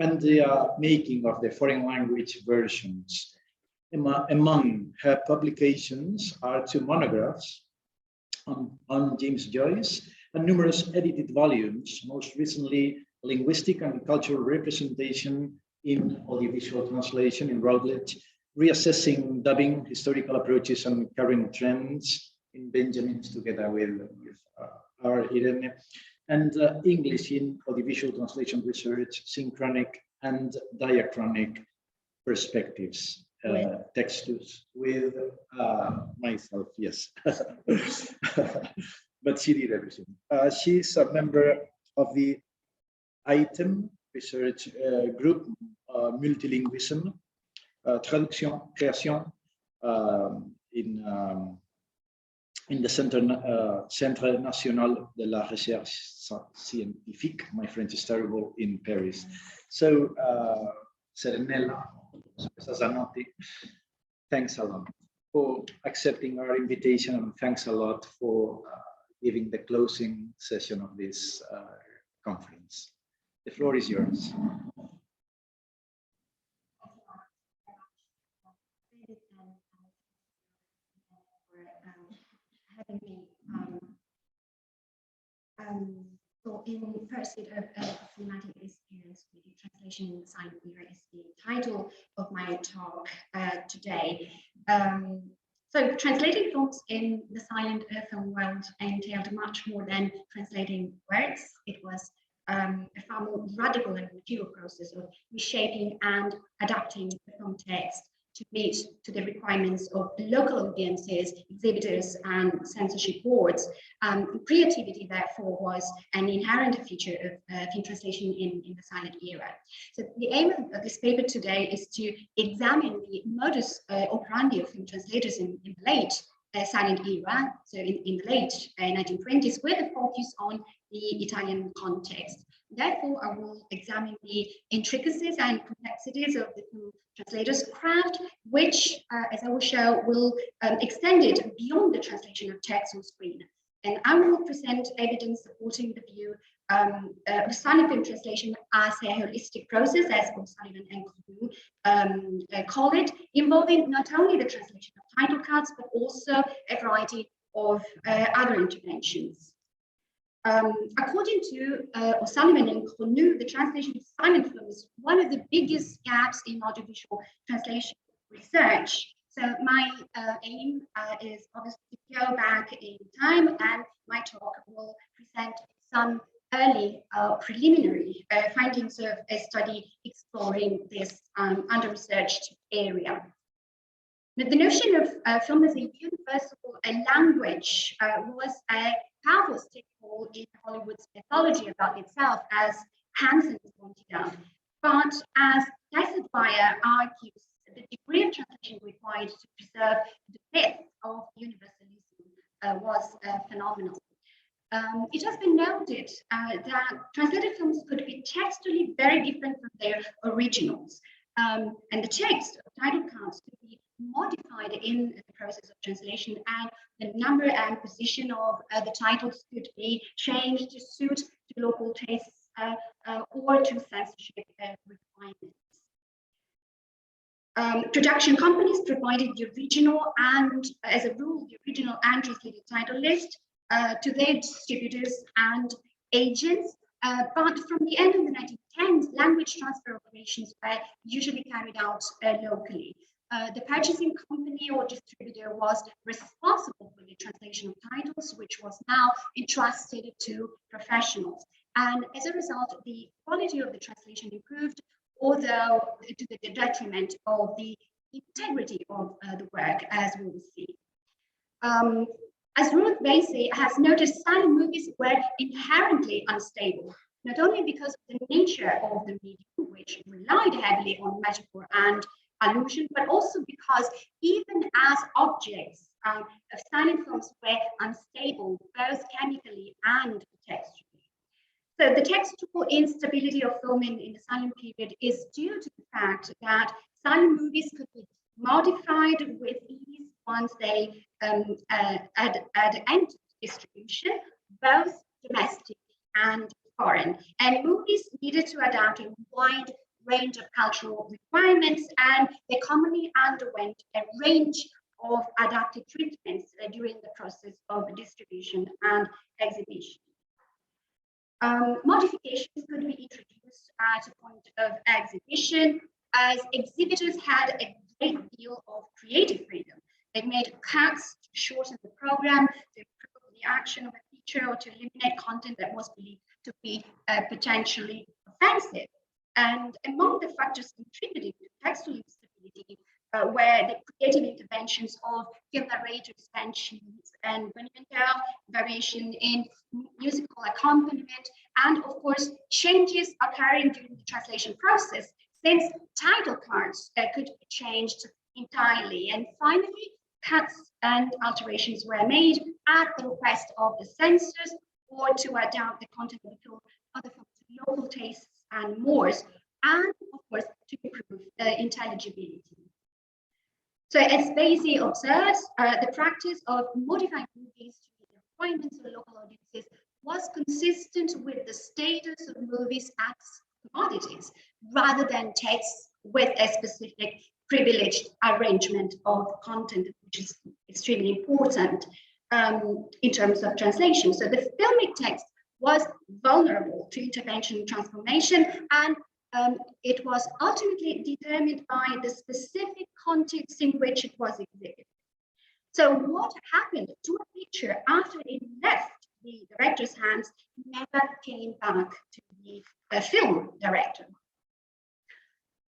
and the making of the foreign language versions. Among her publications are 2 monographs on James Joyce and numerous edited volumes, most recently Linguistic and Cultural Representation in Audiovisual Translation in Routledge, Reassessing Dubbing, Historical Approaches and Current Trends in Benjamin's, together with our Irene, and English in Audiovisual Translation Research, Synchronic and Diachronic Perspectives, Textus, with myself, yes. But she did everything. She's a member of the item research group, multilinguism, traduction, création, in the Centre National de la Recherche Scientifique. My French is terrible, in Paris. So, Serenella, Zanotti, thanks a lot for accepting our invitation, and thanks a lot for giving the closing session of this conference. The floor is yours. Having me. So in first aid of cinematic experience with the translation in the silent era is the title of my talk today. So translating films in the silent film world entailed much more than translating words. It was a far more radical and material process of reshaping and adapting the film text to meet to the requirements of local audiences, exhibitors, and censorship boards. Creativity, therefore, was an inherent feature of film translation in the silent era. So the aim of this paper today is to examine the modus operandi of film translators in the late silent era, so in the late 1920s, with a focus on the Italian context. Therefore, I will examine the intricacies and complexities of the film translator's craft, which, as I will show, will extend it beyond the translation of text on screen. And I will present evidence supporting the view of silent film translation as a holistic process, as O'Sullivan and Chaume call it, involving not only the translation of title cards, but also a variety of other interventions. According to O'Sullivan and Chaume, the translation of silent film is one of the biggest gaps in audiovisual translation research. So my aim is obviously to go back in time, and my talk will present some early preliminary findings of a study exploring this under-researched area. Now, the notion of film as a universal language was a powerful staple in Hollywood's mythology about itself, as Hansen pointed out. But as Tessadwyer argues, the degree of translation required to preserve the myth of universalism was phenomenal. It has been noted that translated films could be textually very different from their originals. And the text of title cards could be modified in the process of translation, and the number and position of the titles could be changed to suit to local tastes or to censorship requirements. Production companies provided the original and, as a rule, the original and translated title list to their distributors and agents. But from the end of the 1910s, language transfer operations were usually carried out locally. The purchasing company or distributor was responsible for the translation of titles, which was now entrusted to professionals. And as a result, the quality of the translation improved, although to the detriment of the integrity of the work, as we will see. As Ruth Basie has noticed, silent movies were inherently unstable, not only because of the nature of the medium, which relied heavily on metaphor and allusion, but also because even as objects of silent films were unstable, both chemically and textually. So the textual instability of film in the silent period is due to the fact that silent movies could be modified with ease once they had entered distribution, both domestic and foreign. And movies needed to adapt a wide range of cultural requirements, and they commonly underwent a range of adaptive treatments during the process of distribution and exhibition. Modifications could be introduced at a point of exhibition, as exhibitors had a great deal of creative freedom. They made cuts to shorten the program, to improve the action of a feature, or to eliminate content that was believed to be potentially offensive. And among the factors contributing to textual instability were the creative interventions of film narrators, tensions, and variation in musical accompaniment, and of course, changes occurring during the translation process, since title cards could be changed entirely. And finally, cuts and alterations were made at the request of the censors, or to adapt the content of the film to local tastes and mores, and of course to improve intelligibility. So as Basie observes, the practice of modifying movies to requirements of local audiences was consistent with the status of movies as commodities, rather than texts with a specific privileged arrangement of content, which is extremely important in terms of translation. So the filmic text was vulnerable to intervention and transformation, and it was ultimately determined by the specific context in which it was exhibited. So what happened to a picture after it left the director's hands never came back to the film director.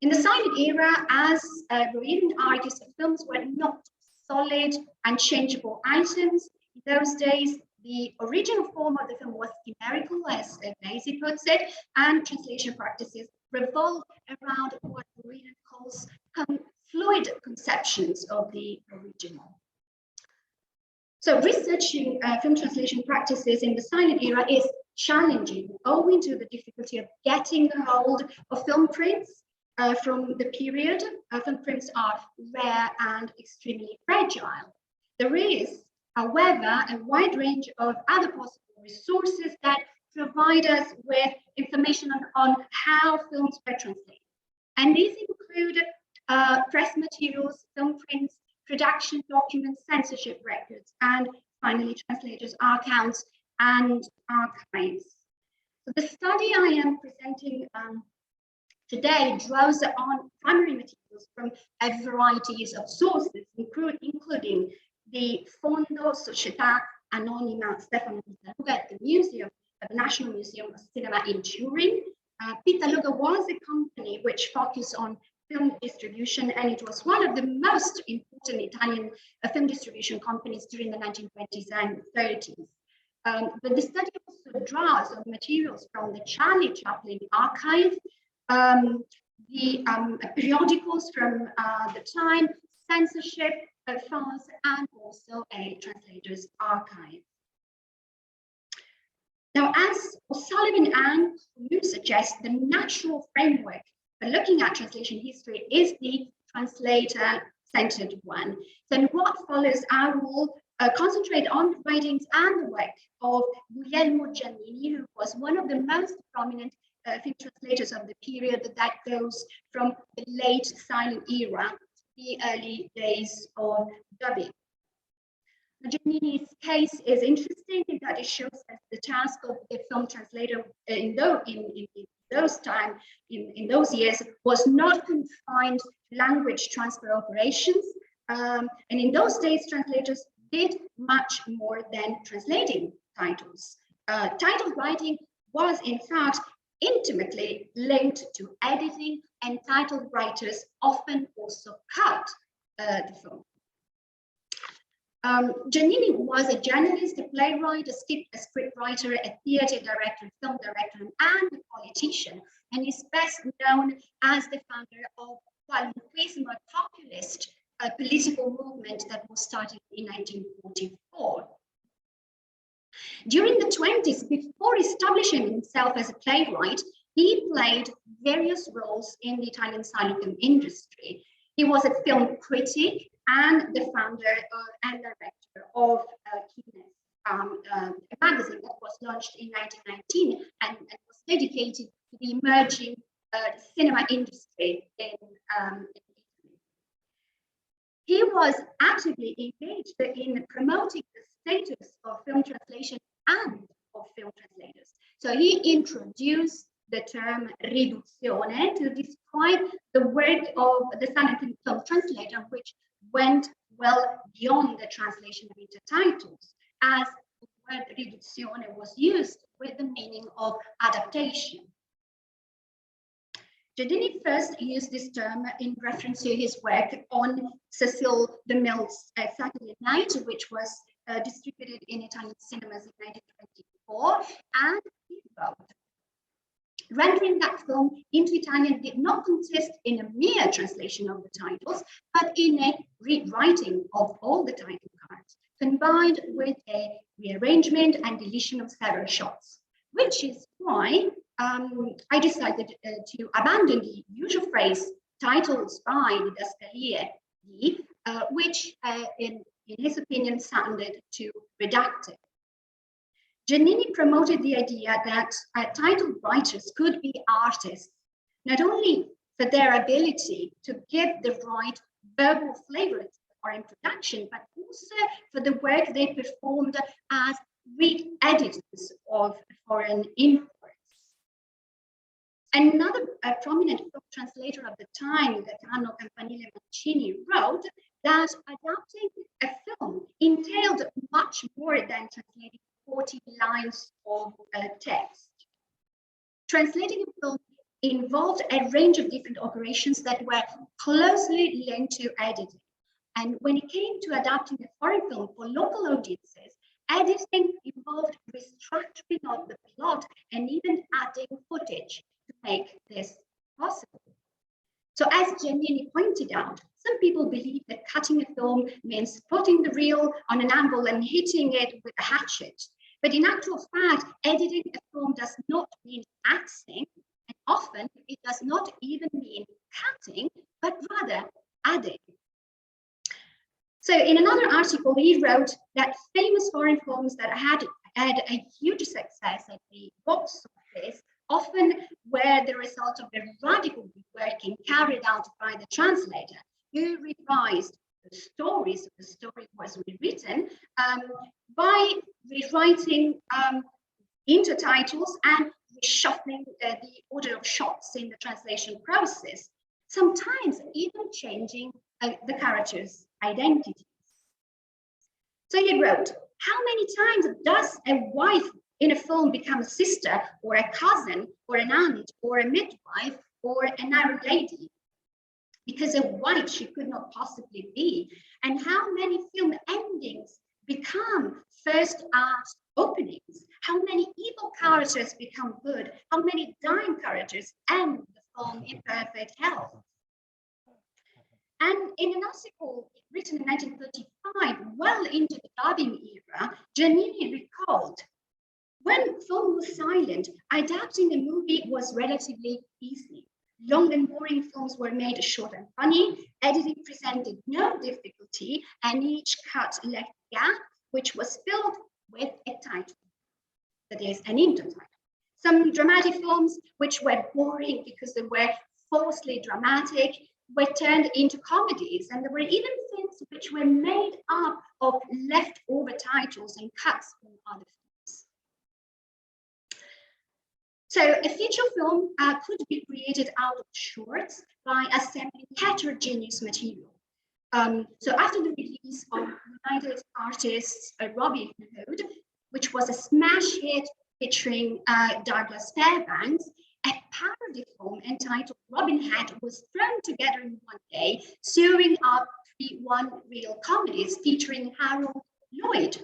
In the silent era, as Rohirrim argues, films were not solid and changeable items. In those days, the original form of the film was chimerical, as Daisy puts it, and translation practices revolve around what Rohirrim calls fluid conceptions of the original. So researching film translation practices in the silent era is challenging, owing to the difficulty of getting a hold of film prints from the period. Film prints are rare and extremely fragile. There is, however, a wide range of other possible resources that provide us with information on how films were translated. And these include press materials, film prints, production documents, censorship records, and finally translators' accounts and archives. So the study I am presenting today draws on primary materials from a variety of sources, including the Fondo Società Anonima Stefano Pittaluga at the Museum, at the National Museum of Cinema in Turin. Pittaluga was a company which focused on film distribution, and it was one of the most important Italian film distribution companies during the 1920s and 30s. But the study also draws on materials from the Charlie Chaplin archive, the periodicals from the time, censorship files, and also a translator's archive. Now, as O'Sullivan and you suggest, the natural framework for looking at translation history is the translator-centered one. Then what follows, I will concentrate on the writings and the work of Guglielmo Giannini, who was one of the most prominent film translators of the period that goes from the late silent era to the early days of dubbing. Giannini's case is interesting in that it shows that the task of the film translator in those years was not confined to language transfer operations. And in those days, translators did much more than translating titles. Title writing was, in fact, intimately linked to editing, and title writers often also cut the film. Giannini was a journalist, a playwright, a script writer, a theatre director, film director, and a politician, and is best known as the founder of Qualunquismo, a populist political movement that was started in 1944. During the 20s, before establishing himself as a playwright, he played various roles in the Italian silent film industry. He was a film critic and the founder and director of Kines, a magazine that was launched in 1919 and was dedicated to the emerging cinema industry in Italy. He was actively engaged in promoting the status of film translation and of film translators. So he introduced the term riduzione to describe the work of the silent film translator, which went well beyond the translation of intertitles, as the word riduzione was used with the meaning of adaptation. Giannini first used this term in reference to his work on Cecil DeMille's Saturday Night, which was distributed in Italian cinemas in 1924, and he wrote, rendering that film into Italian did not consist in a mere translation of the titles, but in a rewriting of all the title cards, combined with a rearrangement and deletion of several shots, which is why I decided to abandon the usual phrase titles by the Didascalie, which in his opinion sounded too reductive. Giannini promoted the idea that title writers could be artists, not only for their ability to give the right verbal flavor or introduction, but also for the work they performed as re-editors of foreign imports. Another prominent film translator of the time, Gaetano Campanile Mancini, wrote that adapting a film entailed much more than translating 40 lines of text. Translating a film involved a range of different operations that were closely linked to editing. And when it came to adapting a foreign film for local audiences, editing involved restructuring of the plot and even adding footage to make this possible. So as Giannini pointed out, some people believe that cutting a film means putting the reel on an angle and hitting it with a hatchet. But in actual fact, editing a film does not mean axing, and often it does not even mean cutting, but rather adding. So in another article, he wrote that famous foreign films that had a huge success at the box office often were the result of a radical reworking carried out by the translator, who revised the story, so the story was rewritten by rewriting intertitles and reshuffling the order of shots in the translation process, sometimes even changing the characters' identities. So he wrote, how many times does a wife in a film become a sister or a cousin or an aunt or a midwife or an Arab lady? Because a wife she could not possibly be. And how many film endings become first act openings? How many evil characters become good? How many dying characters end the film in perfect health? And in an article written in 1935, well into the dubbing era, Giannini recalled, when film was silent, adapting a movie was relatively easy. Long and boring films were made short and funny, editing presented no difficulty, and each cut left a gap, which was filled with a title, that is, an intertitle. Some dramatic films, which were boring because they were falsely dramatic, were turned into comedies, and there were even things which were made up of leftover titles and cuts from other films. So a feature film could be created out of shorts by assembling heterogeneous material. So after the release of United Artists Robin Hood, which was a smash hit featuring Douglas Fairbanks, a parody film entitled Robin Hood was thrown together in one day, sewing up 3 one-reel comedies featuring Harold Lloyd.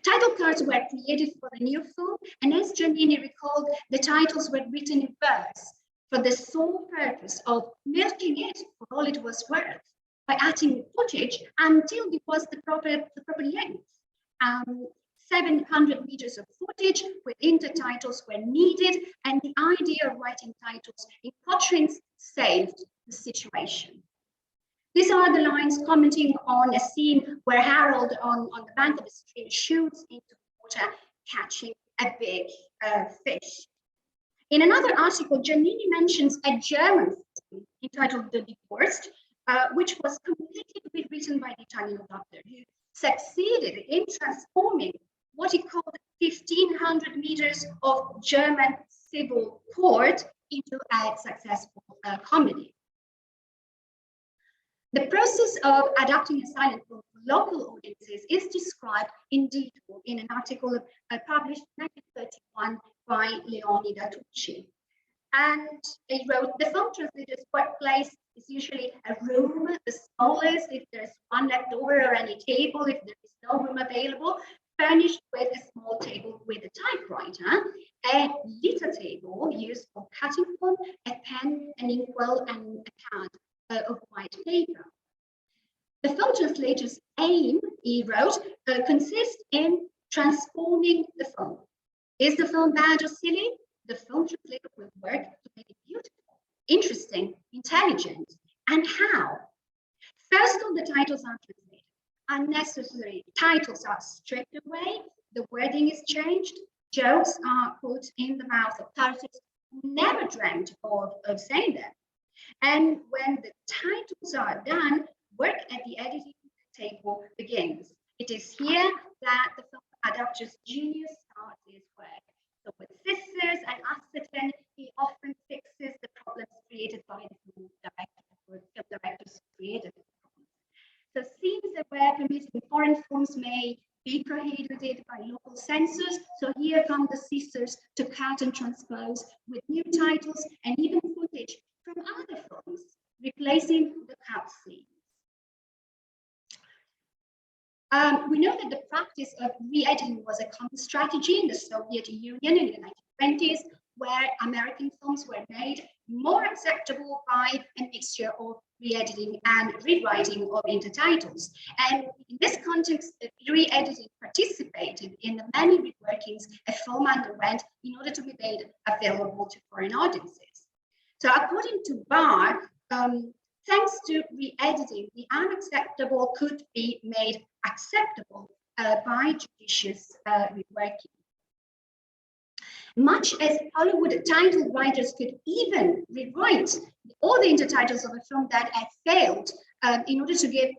Title cards were created for the new film, and as Giannini recalled, the titles were written in verse for the sole purpose of milking it for all it was worth by adding footage until it was the proper length. 700 meters of footage with intertitles were needed, and the idea of writing titles in quatrains saved the situation. These are the lines commenting on a scene where Harold on the bank of a stream shoots into the water, catching a big fish. In another article, Giannini mentions a German film entitled The Divorced, which was completely rewritten by the Italian doctor, who succeeded in transforming what he called 1,500 meters of German civil court into a successful comedy. The process of adapting a silent film for local audiences is described in detail in an article published in 1931 by Leonida Tucci. And he wrote, the film translator's workplace is usually a room, the smallest if there's one left over, or any table if there is no room available, furnished with a small table with a typewriter, a little table used for cutting film, a pen, an inkwell, and a pad of white paper. The film translator's aim, he wrote, consists in transforming the film. Is the film bad or silly? The film translator will work to make it beautiful, interesting, intelligent. And how? First, all the titles are translated. unnecessary titles are stripped away, the wording is changed, jokes are put in the mouth of characters who never dreamt of saying them. And when the titles are done, work at the editing table begins. It is here that the film adapter's genius starts his work. So with scissors and acetone, he often fixes the problems created by the film director, or film directors created the problems. So scenes that were permitted in foreign films may be prohibited by local censors. So here come the scissors to cut and transpose with new titles and even footage from other films, replacing the cut scenes. We know that the practice of re-editing was a common strategy in the Soviet Union in the 1920s, where American films were made more acceptable by a mixture of re-editing and rewriting of intertitles. And in this context, re-editing participated in the many reworkings a film underwent in order to be made available to foreign audiences. So according to Barr, thanks to re-editing, the unacceptable could be made acceptable by judicious reworking. Much as Hollywood title writers could even rewrite all the intertitles of a film that had failed in order to give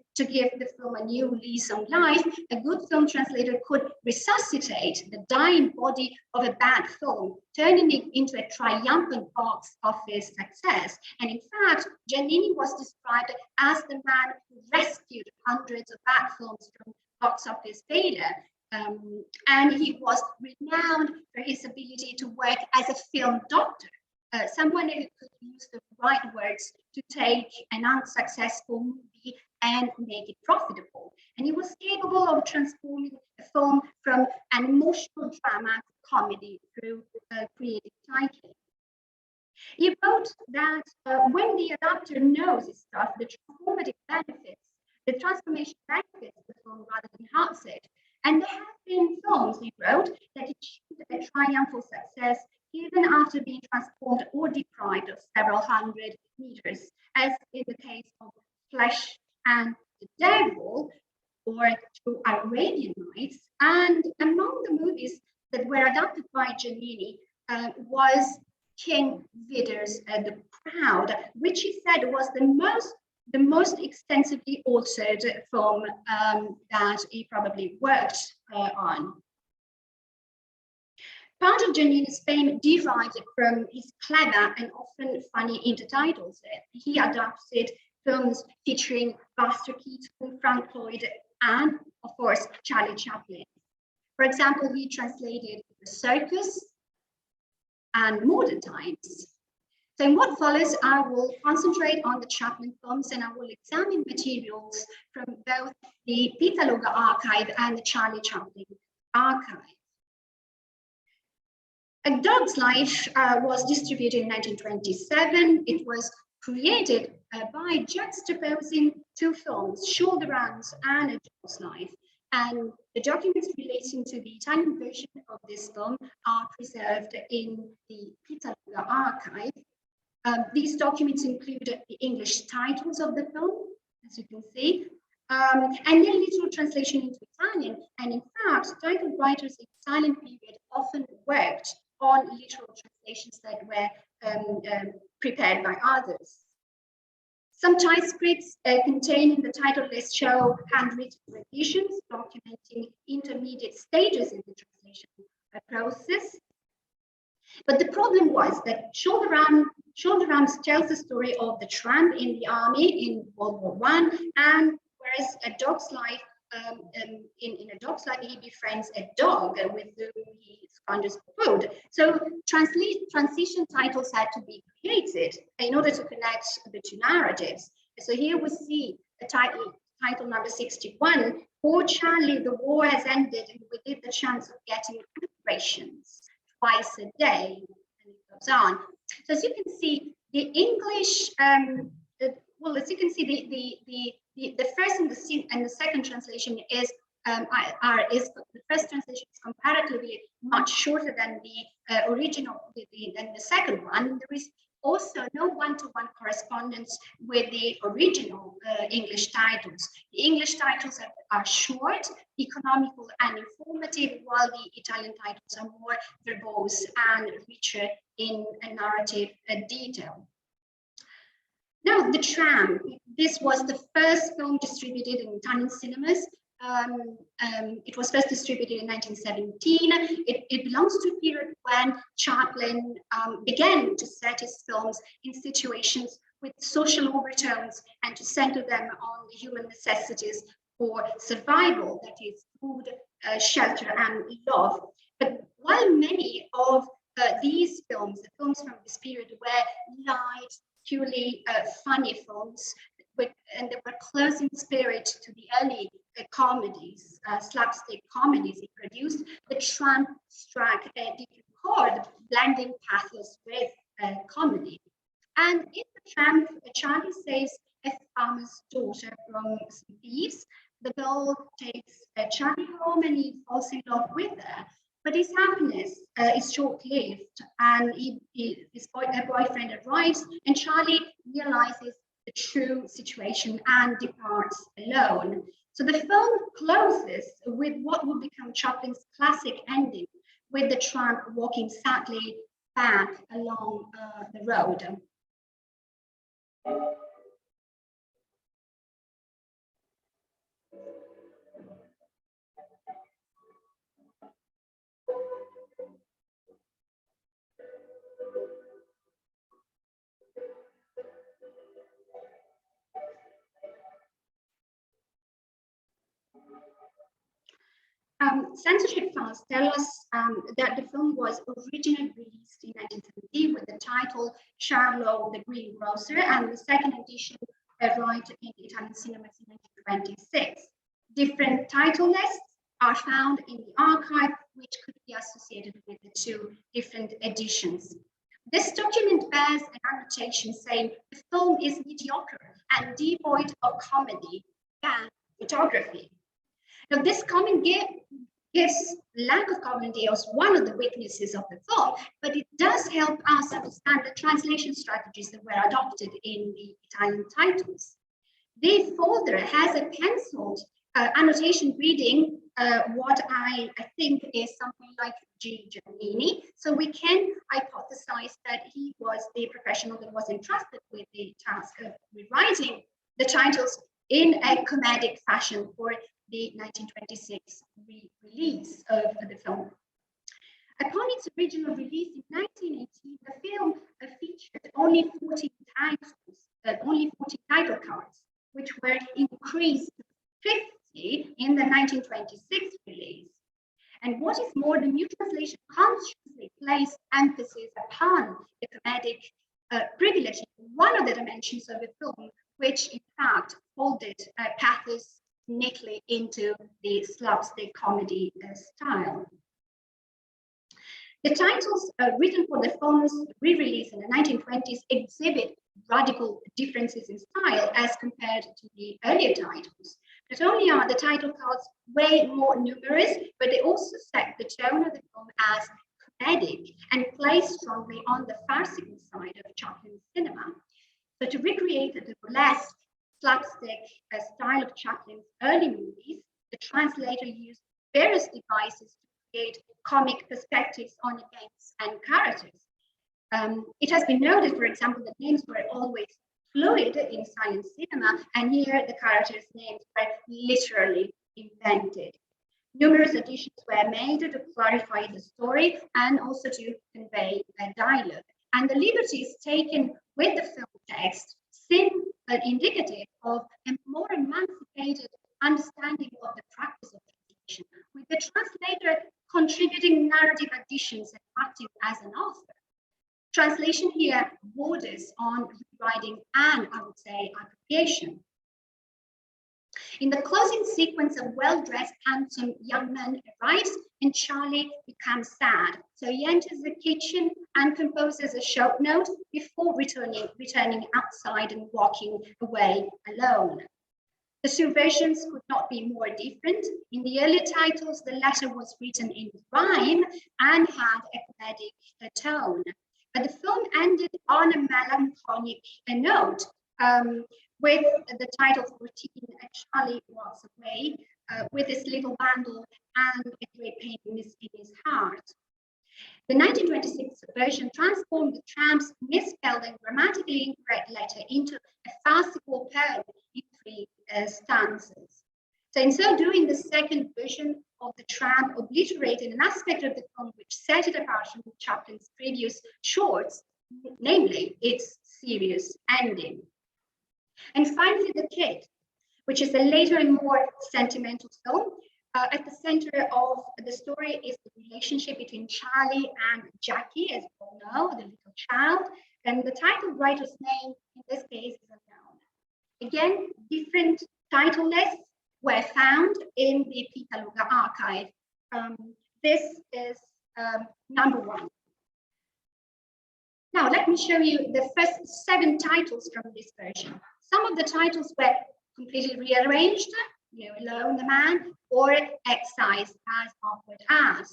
the film a new lease on life, a good film translator could resuscitate the dying body of a bad film, turning it into a triumphant box office success. And in fact, Giannini was described as the man who rescued hundreds of bad films from box office failure. And he was renowned for his ability to work as a film doctor, someone who could use the right words to take an unsuccessful movie and make it profitable. And he was capable of transforming a film from an emotional drama to comedy through creative titling. He wrote that when the adapter knows his stuff, the transformative benefits, the transformation benefits the film rather than hurts it. And there have been films, he wrote, that achieved a triumphal success even after being transformed or deprived of several hundred meters, as in the case of Flesh and the Devil or To Arabian Nights. And among the movies that were adapted by Giannini was King Vidor's The Crowd, which he said was the most extensively altered film that he probably worked on. Part of Giannini's fame derived from his clever and often funny intertitles. He adapted films featuring Buster Keaton, Frank Lloyd, and of course, Charlie Chaplin. For example, he translated The Circus and Modern Times. So in what follows, I will concentrate on the Chaplin films and I will examine materials from both the Pitaloga archive and the Charlie Chaplin archive. A Dog's Life was distributed in 1927. It was created by juxtaposing two films, Shoulder Rounds and A Dog's Life. And the documents relating to the Italian version of this film are preserved in the Pitaloga archive. These documents include the English titles of the film, as you can see, and then literal translation into Italian. And in fact, title writers in the silent period often worked on literal translations that were prepared by others. Some transcripts containing the title list show handwritten revisions documenting intermediate stages in the translation process. But the problem was that Shoulder Rounds tells the story of the tramp in the army in World War I, and whereas A Dog's Life, in A Dog's Life, he befriends a dog with whom he squanders food. So transition titles had to be created in order to connect the two narratives. So here we see a title number 61, Poor Charlie, the war has ended and with it the chance of getting rations twice a day, and it goes on. So as you can see, the English, well, as you can see, the first and the second translation is the first translation is comparatively much shorter than the original, than the second one. There is Also, no one-to-one correspondence with the original English titles. The English titles are short, economical, and informative, while the Italian titles are more verbose and richer in a narrative detail. Now, The Tram. This was the first film distributed in Italian cinemas. It was first distributed in 1917. It belongs to a period when Chaplin began to set his films in situations with social overtones and to center them on the human necessities for survival, that is, food, shelter, and love. But while many of these films, the films from this period, were light, purely funny films, and they were close in spirit to the early comedies, slapstick comedies he produced, The Tram struck a different chord, blending pathos with comedy. And in The Tramp, Charlie saves a farmer's daughter from some thieves. The girl takes Charlie home and he falls in love with her. But his happiness is short-lived, and his boyfriend arrives, and Charlie realizes the true situation and departs alone. So the film closes with what will become Chaplin's classic ending, with the tramp walking sadly back along the road. Censorship files tell us that the film was originally released in 1970 with the title Charlot the Greengrocer, and the second edition arrived in Italian cinemas in 1926. Different title lists are found in the archive, which could be associated with the two different editions. This document bears an annotation saying the film is mediocre and devoid of comedy and photography. Now, this comment gives lack of comedy as one of the weaknesses of the film, but it does help us understand the translation strategies that were adopted in the Italian titles. The folder has a penciled annotation reading what I think is something like G. Giannini. So we can hypothesize that he was the professional that was entrusted with the task of rewriting the titles in a comedic fashion for the 1926 re-release of the film. Upon its original release in 1918, the film featured only 40 title cards, which were increased to 50 in the 1926 release. And what is more, the new translation consciously placed emphasis upon the comedic privilege, one of the dimensions of the film, which in fact folded pathos neatly into the slapstick comedy style. The titles written for the film's re-release in the 1920s exhibit radical differences in style as compared to the earlier titles. Not only are the title cards way more numerous, but they also set the tone of the film as comedic and play strongly on the farcical side of Chaplin's cinema. So to recreate the burlesque slapstick style of Chaplin's early movies, the translator used various devices to create comic perspectives on events and characters. It has been noted, for example, that names were always fluid in silent cinema, and here the characters' names were literally invented. Numerous additions were made to clarify the story and also to convey a dialogue. And the liberties taken with the film text seem indicative of a more emancipated understanding of the practice of translation, with the translator contributing narrative additions and acting as an author. Translation here borders on rewriting and, I would say, appropriation. In the closing sequence, a well-dressed, handsome young man arrives and Charlie becomes sad. So he enters the kitchen and composes a short note before returning outside and walking away alone. The two versions could not be more different. In the earlier titles, the letter was written in rhyme and had a comedic tone. But the film ended on a melancholic note, with the title 14, Charlie Walks Away, with his little bundle and a great pain in his heart. The 1926 version transformed the tramp's misspelled and grammatically incorrect letter into a farcical poem in 3 stanzas. So in so doing, the second version of the tramp obliterated an aspect of the film which set it apart from Chaplin's previous shorts, namely its serious ending. And finally, The Kid, which is a later and more sentimental film. At the center of the story is the relationship between Charlie and Jackie, as we all know, the little child. And the title writer's name in this case is unknown. Again, different title lists were found in the Pitaluga archive. This is number 1. Now, let me show you the first 7 titles from this version. Some of the titles were completely rearranged, Alone the Man, or excised as awkward as.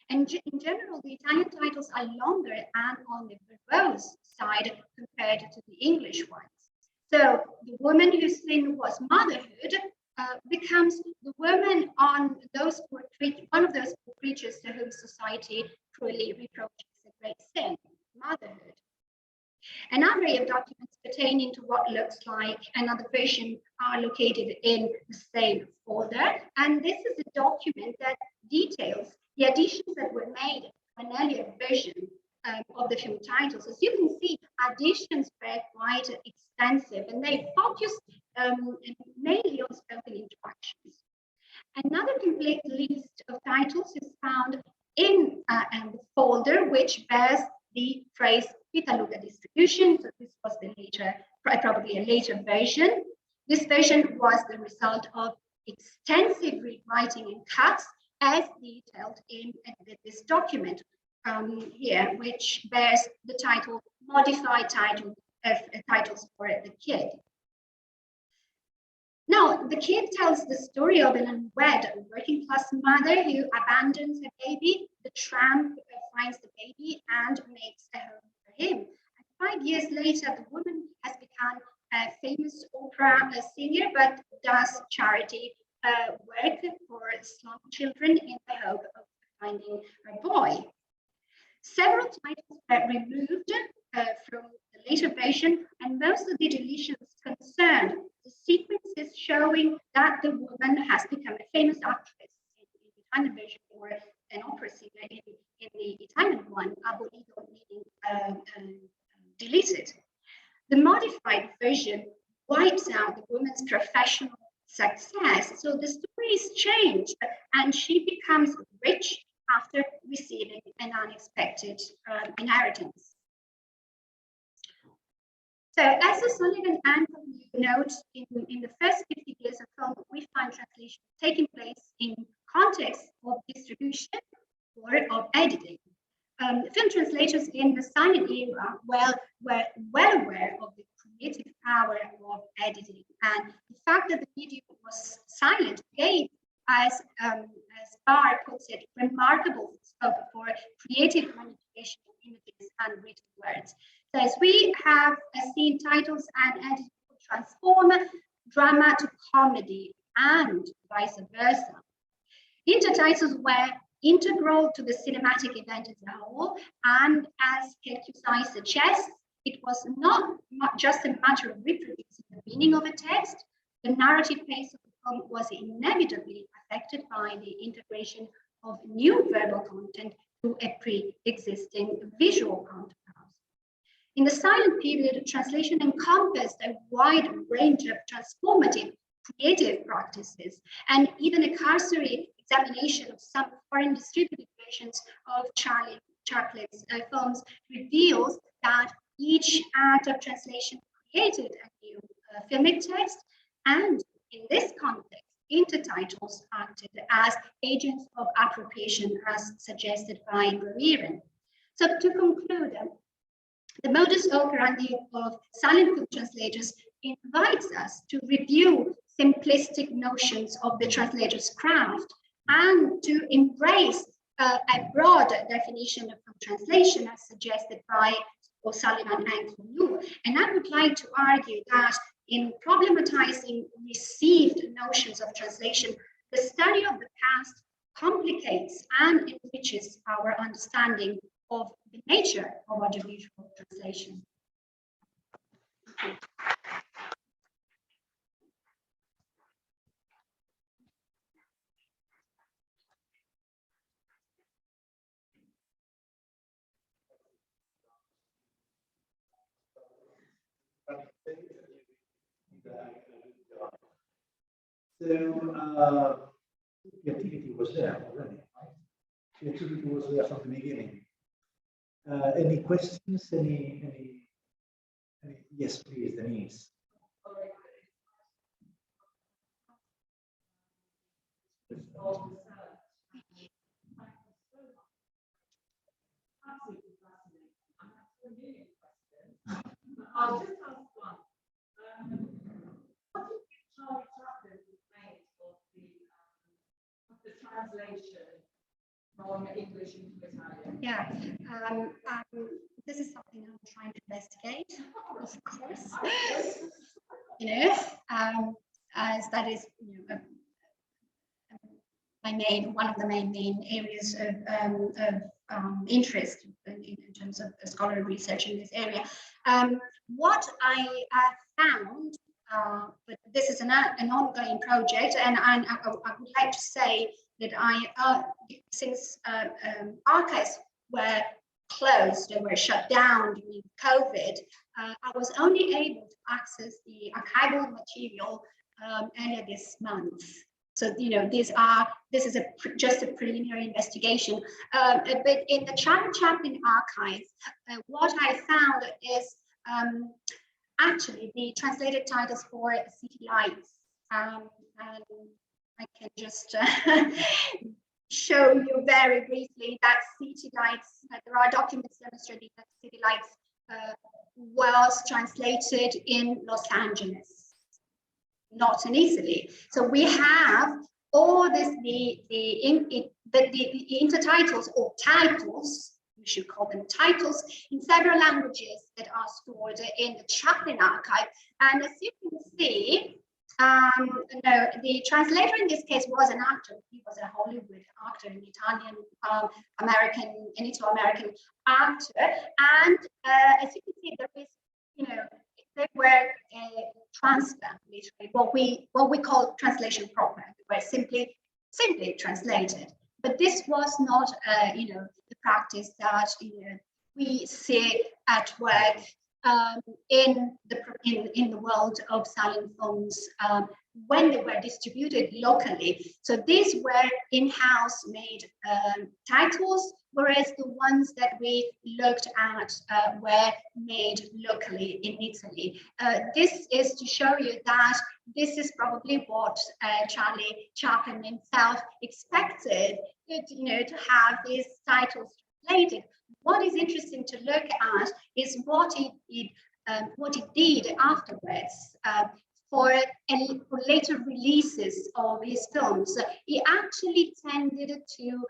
And in general, the Italian titles are longer and on the verbose side compared to the English ones. So the woman whose sin was motherhood becomes the woman on those one of those poor creatures to whom society cruelly reproaches a great sin, motherhood. An array of documents pertaining to what looks like another version are located in the same folder. And this is a document that details the additions that were made to an earlier version of the film titles. As you can see, additions were quite extensive and they focused mainly on spoken interactions. Another complete list of titles is found in the folder which bears the phrase Pitaluga distribution. So this was the later, probably a later version. This version was the result of extensive rewriting and cuts as detailed in this document here, which bears the title, modified title of titles for the kid. Now, The Kid tells the story of an unwed working class mother who abandons her baby. The tramp finds the baby and makes a home for him. And 5 years later, the woman has become a famous opera singer, but does charity work for slum children in the hope of finding a boy. Several titles were removed from the later version, and most of the deletions concerned the sequences showing that the woman has become a famous actress in the Italian version, or an opera singer in the Italian one, abolito, meaning deleted. The modified version wipes out the woman's professional success, so the story is changed and she becomes rich after receiving an unexpected inheritance. So, as a Sullivan and notes, in the first 50 years of film, we find translation taking place in context of distribution or of editing. Film translators in the silent era were well aware of the creative power of editing, and the fact that the video was silent gave, as Barr puts it, remarkable scope for creative manipulation of images and written words. So as we have seen, titles and editing transform drama to comedy and vice versa. Intertitles were integral to the cinematic event as a whole, and as Kelkusai suggests, it was not just a matter of reproducing the meaning of a text. The narrative pace of the film was inevitably affected by the integration of new verbal content to a pre-existing visual counterpart. In the silent period, translation encompassed a wide range of transformative creative practices, and even a cursory examination of some foreign distributed versions of Charlie Chaplin's films reveals that each act of translation created a new filmic text, and in this context, intertitles acted as agents of appropriation, as suggested by Guerrieren. So to conclude, the modus operandi of silent film translators invites us to review simplistic notions of the translator's craft and to embrace a broad definition of translation as suggested by O'Sullivan and Kulu. And I would like to argue that in problematizing received notions of translation, the study of the past complicates and enriches our understanding of the nature of audiovisual translation. So the activity was there already, right? The activity was there from the beginning. Any questions? Any? Yes, please, Denise. I'll just ask one. What did Chaume make of the translation from English into Italian? Yeah, this is something I'm trying to investigate, of course. You know, as that is, you know, one of the main areas of interest in terms of scholarly research in this area. What I found, but this is an ongoing project, and I would like to say that since archives were closed, they were shut down during COVID, I was only able to access the archival material earlier this month. So, you know, this is just a preliminary investigation. But in the Charlie Chaplin archive, what I found is actually the translated titles for City Lights. And I can just show you very briefly that City Lights, there are documents demonstrating that City Lights was translated in Los Angeles, not in Italy. So we have all this, the intertitles or titles, we should call them titles, in several languages that are stored in the Chaplin archive. And as you can see, no, the translator in this case was an actor. He was a Hollywood actor, an Italian, American, an Italo-American actor. And as you can see, there is, you know, they were transferred, literally, what we call translation proper. They were simply translated. But this was not, you know, the practice that, you know, we see at work in the world of silent films when they were distributed locally. So these were in-house made titles, whereas the ones that we looked at were made locally in Italy. This is to show you that this is probably what Charlie Chaplin himself expected, you know, to have these titles translated. What is interesting to look at is what he did afterwards for later releases of his films. He actually tended to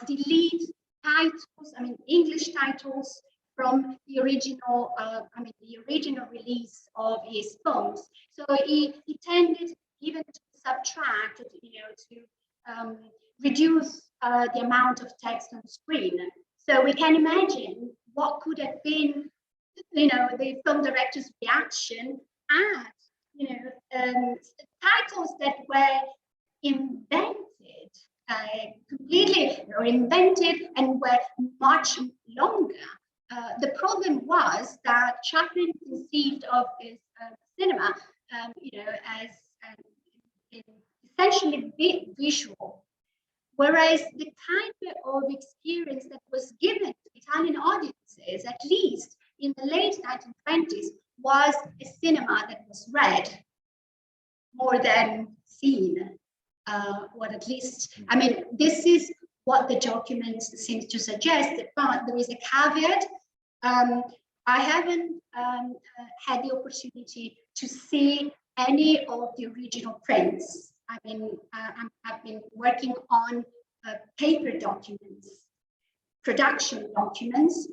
delete titles, I mean English titles, from the original, the original release of his films. So he tended even to subtract, you know, to reduce the amount of text on screen. So we can imagine what could have been, you know, the film director's reaction at, you know, titles that were invented completely, or invented and were much longer. The problem was that Chaplin conceived of his cinema, you know, as essentially visual. Whereas the kind of experience that was given to Italian audiences, at least in the late 1920s, was a cinema that was read more than seen. Or at least, I mean, this is what the documents seem to suggest, but there is a caveat. I haven't had the opportunity to see any of the original prints. I've been working on paper documents, production documents.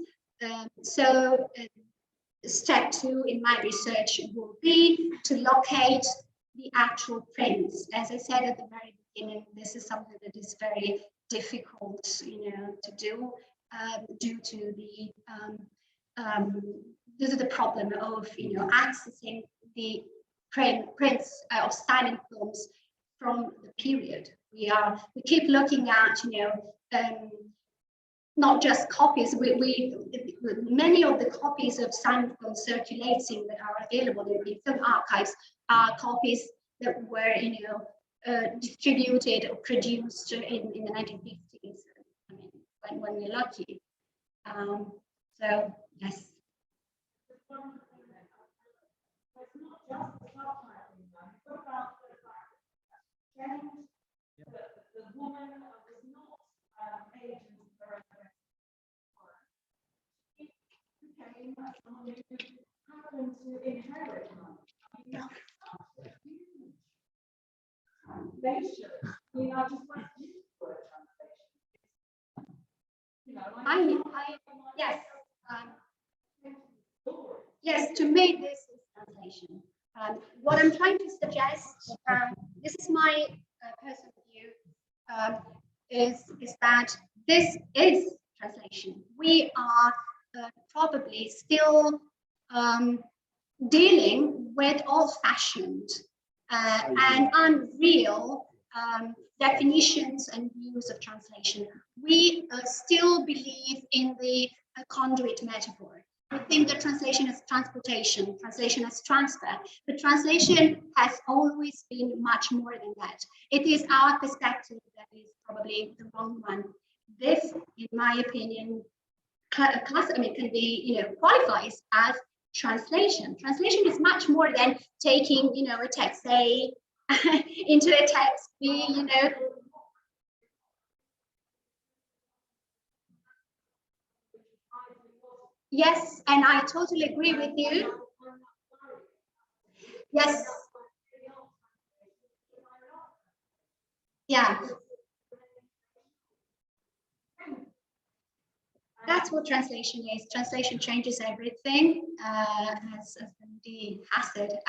Step 2 in my research will be to locate the actual prints. As I said at the very beginning, this is something that is very difficult, to do due to the problem of accessing the prints of silent films from the period. We keep looking at not just copies. Many of the copies of silent films circulating that are available in the film archives are copies that were distributed or produced in the 1950s. I mean, when we're lucky. So yes. The woman was not aged in her own. It became someone who happened to inherit money. Translation. I just want to use the word translation. Yes. Yes, to me, this is translation. What I'm trying to suggest, this is my personal view, is that this is translation. We are probably still dealing with old-fashioned and unreal definitions and views of translation. We still believe in the conduit metaphor. We think that translation is transportation, translation is transfer, but translation has always been much more than that. It is our perspective that is probably the wrong one. This, in my opinion, can be qualifies as translation. Translation is much more than taking a text A into a text B, Yes, and I totally agree with you. Yes. Yeah. That's what translation is. Translation changes everything, as Zanotti has said.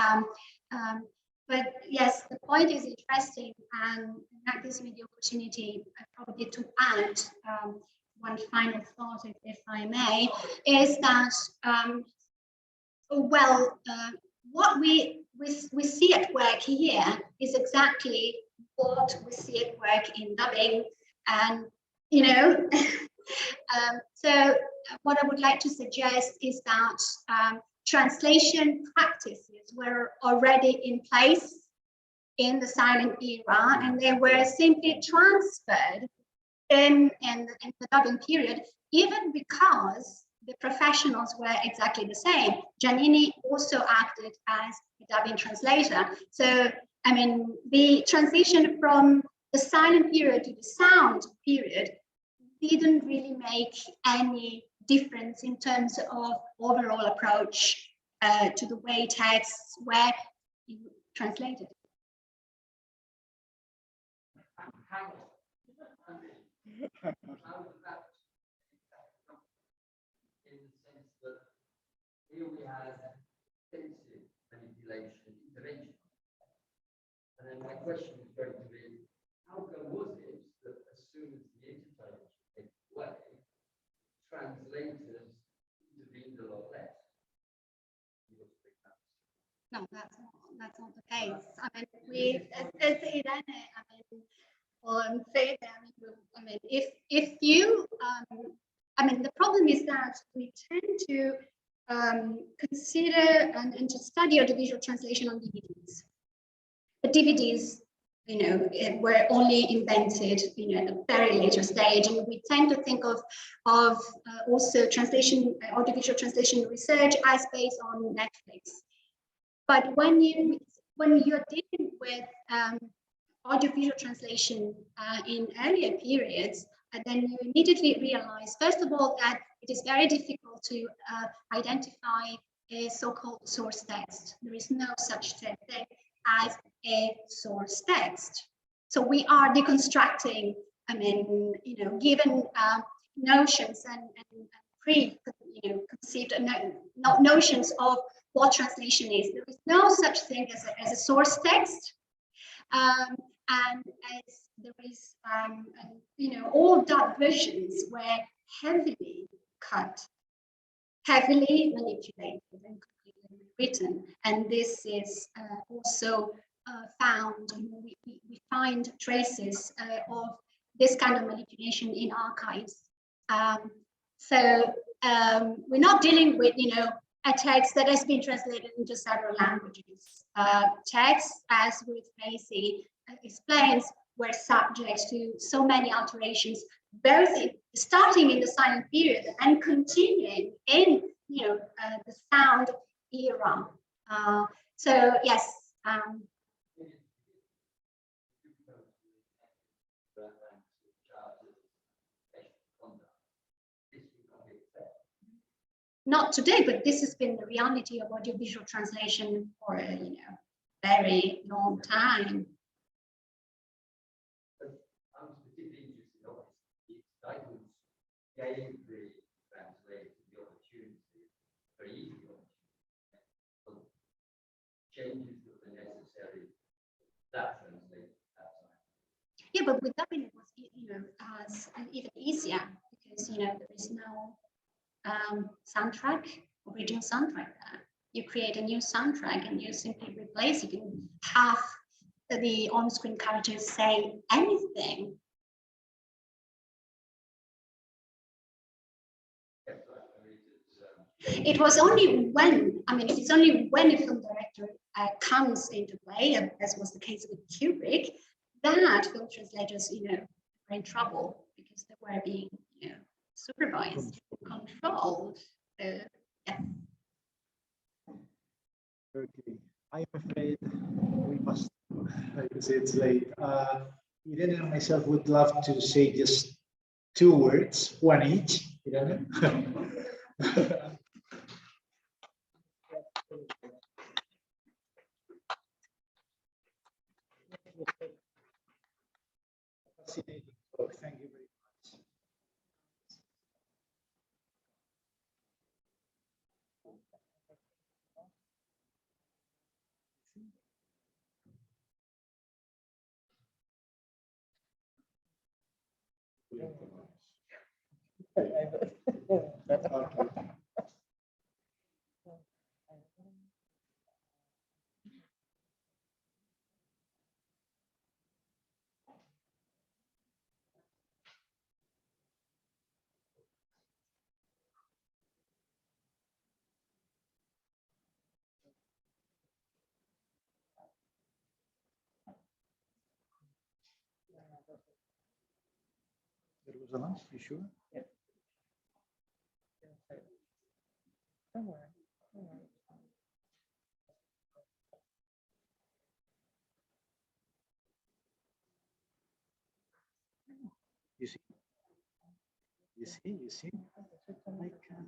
But yes, the point is interesting, and that gives me the opportunity probably to add one final thought, if I may, is that what we see at work here is exactly what we see at work in dubbing, and so what I would like to suggest is that translation practices were already in place in the silent era, and they were simply transferred in the dubbing period, even because the professionals were exactly the same. Giannini also acted as a dubbing translator. So, I mean, the transition from the silent period to the sound period didn't really make any difference in terms of overall approach to the way texts were translated. In the sense that here we have extensive manipulation, intervention. And then my question is going to be, how come was it that as soon as the interchange came away, translators intervened a lot less? No, that's not the case. I mean, as Irene, if you, the problem is that we tend to consider and to study audiovisual translation on DVDs. But DVDs, were only invented, at a very later stage, and we tend to think of also translation, audiovisual translation research as based on Netflix. But when you're dealing with audiovisual translation in earlier periods, then you immediately realize, first of all, that it is very difficult to identify a so-called source text. There is no such thing as a source text. So we are deconstructing I mean, given notions and conceived notions of what translation is. There is no such thing as a source text, and as there is, all that versions were heavily cut, heavily manipulated, and completely rewritten. And this is also found. We find traces of this kind of manipulation in archives. So we're not dealing with, a text that has been translated into several languages. Texts, as Ruth Macy explains, were subject to so many alterations, both starting in the silent period and continuing in, the sound era. So yes. Not today, but this has been the reality of audiovisual translation for a very long time. I'm particularly interested, obviously, titles gave the translator the opportunity, very easy opportunity, changes that were necessary that translation at that time. Yeah, but with dubbing it was even easier because there is no soundtrack, original soundtrack there. You create a new soundtrack and you simply replace it. You can have the on-screen characters say anything. It was only when, it's only when a film director comes into play, as was the case with Kubrick, that film translators, were in trouble because they were being, supervised, controlled. Yeah. Okay, I'm afraid we must, because it's late. Irene and myself would love to say just 2 words, one each. Irene. Fascinating talk. Thank you very much. There was a lunch, you sure? Yeah. Don't worry. Don't worry. You see? You see? You see? I can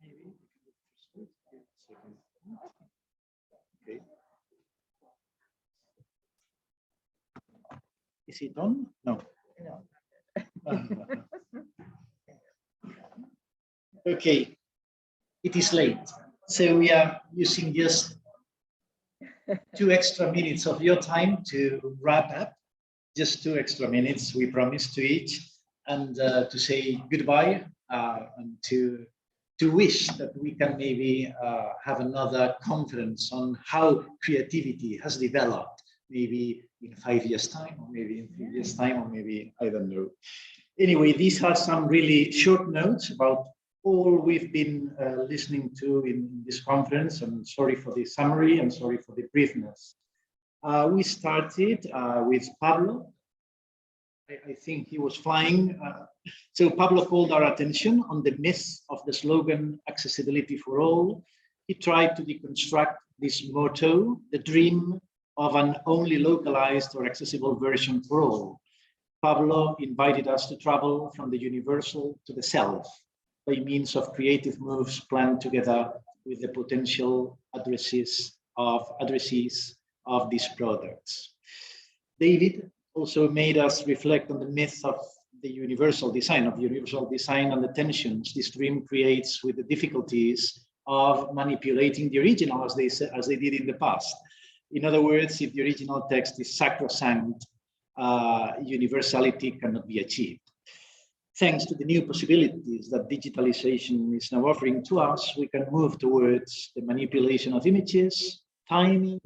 maybe second. Okay. Is it on? No. No. Okay, it is late, so we are using just 2 extra minutes of your time to wrap up. Just 2 extra minutes, we promise to each, and to say goodbye and to wish that we can maybe have another conference on how creativity has developed, maybe in 5 years' time, or maybe in 3 years' time, or maybe, I don't know. Anyway, these are some really short notes about all we've been listening to in this conference, and sorry for the summary and sorry for the briefness. We started with Pablo. I think he was flying. So Pablo called our attention on the myth of the slogan, accessibility for all. He tried to deconstruct this motto, the dream of an only localized or accessible version for all. Pablo invited us to travel from the universal to the self by means of creative moves planned together with the potential addressees of these products. David also made us reflect on the myth of the universal design, and the tensions this dream creates with the difficulties of manipulating the original as they did in the past. In other words, if the original text is sacrosanct, universality cannot be achieved. Thanks to the new possibilities that digitalization is now offering to us, we can move towards the manipulation of images, timing,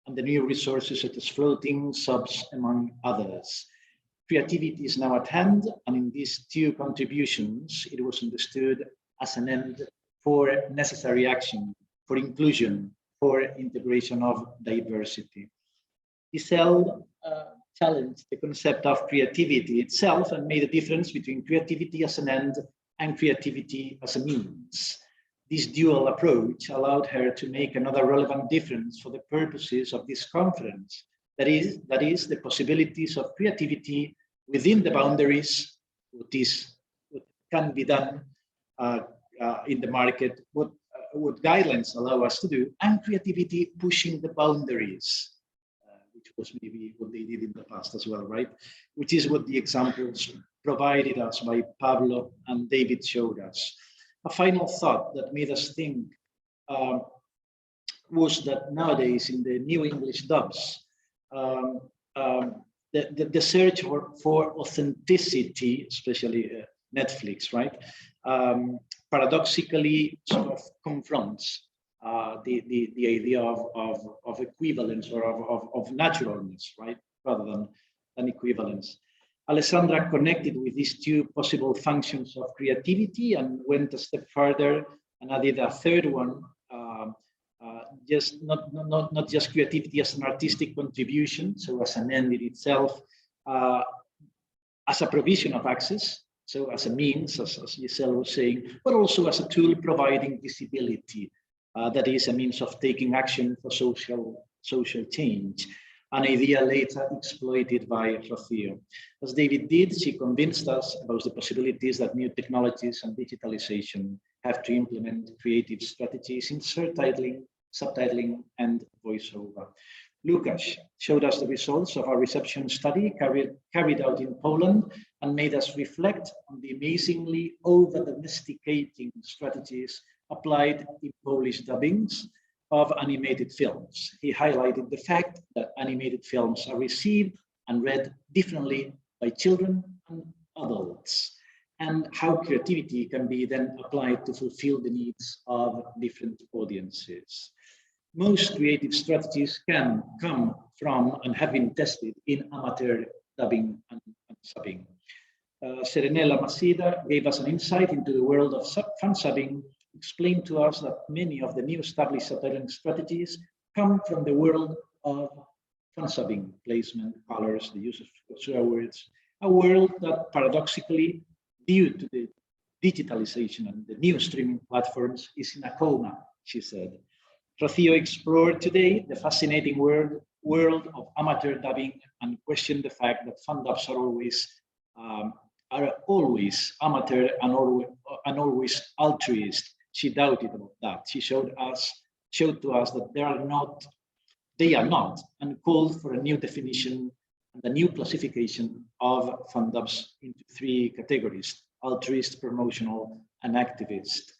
and the new resources such as floating subs, among others. Creativity is now at hand, and in these two contributions, it was understood as an end for necessary action, for inclusion, for integration of diversity. Giselle challenged the concept of creativity itself and made a difference between creativity as an end and creativity as a means. This dual approach allowed her to make another relevant difference for the purposes of this conference. That is the possibilities of creativity within the boundaries, what can be done in the market, what guidelines allow us to do, and creativity pushing the boundaries, which was maybe what they did in the past as well, right? Which is what the examples provided us by Pablo and David showed us. A final thought that made us think was that nowadays in the new English dubs, the search for authenticity, especially Netflix, right? Paradoxically sort of confronts the idea of equivalence or of naturalness, right? Rather than equivalence. Alessandra connected with these two possible functions of creativity and went a step further and added a third one, just not just creativity as an artistic contribution, so as an end in itself, as a provision of access, so as a means, as Giselle was saying, but also as a tool providing visibility, that is a means of taking action for social change, an idea later exploited by Rocío. As David did, she convinced us about the possibilities that new technologies and digitalization have to implement creative strategies in subtitling, and voiceover. Lukasz showed us the results of our reception study carried out in Poland and made us reflect on the amazingly over-domesticating strategies applied in Polish dubbings of animated films. He highlighted the fact that animated films are received and read differently by children and adults, and how creativity can be then applied to fulfill the needs of different audiences. Most creative strategies can come from and have been tested in amateur dubbing and subbing. Serenella Masida gave us an insight into the world of fan subbing, explained to us that many of the new established subtitling strategies come from the world of fan subbing, placement, colors, the use of swear words, a world that paradoxically, due to the digitalization and the new streaming platforms, is in a coma, she said. Rocío explored today the fascinating world of amateur dubbing and questioned the fact that fan dubs are always amateur and always altruist. She doubted about that. She showed to us that they are not, and called for a new definition and a new classification of fan dubs into three categories: altruist, promotional, and activist.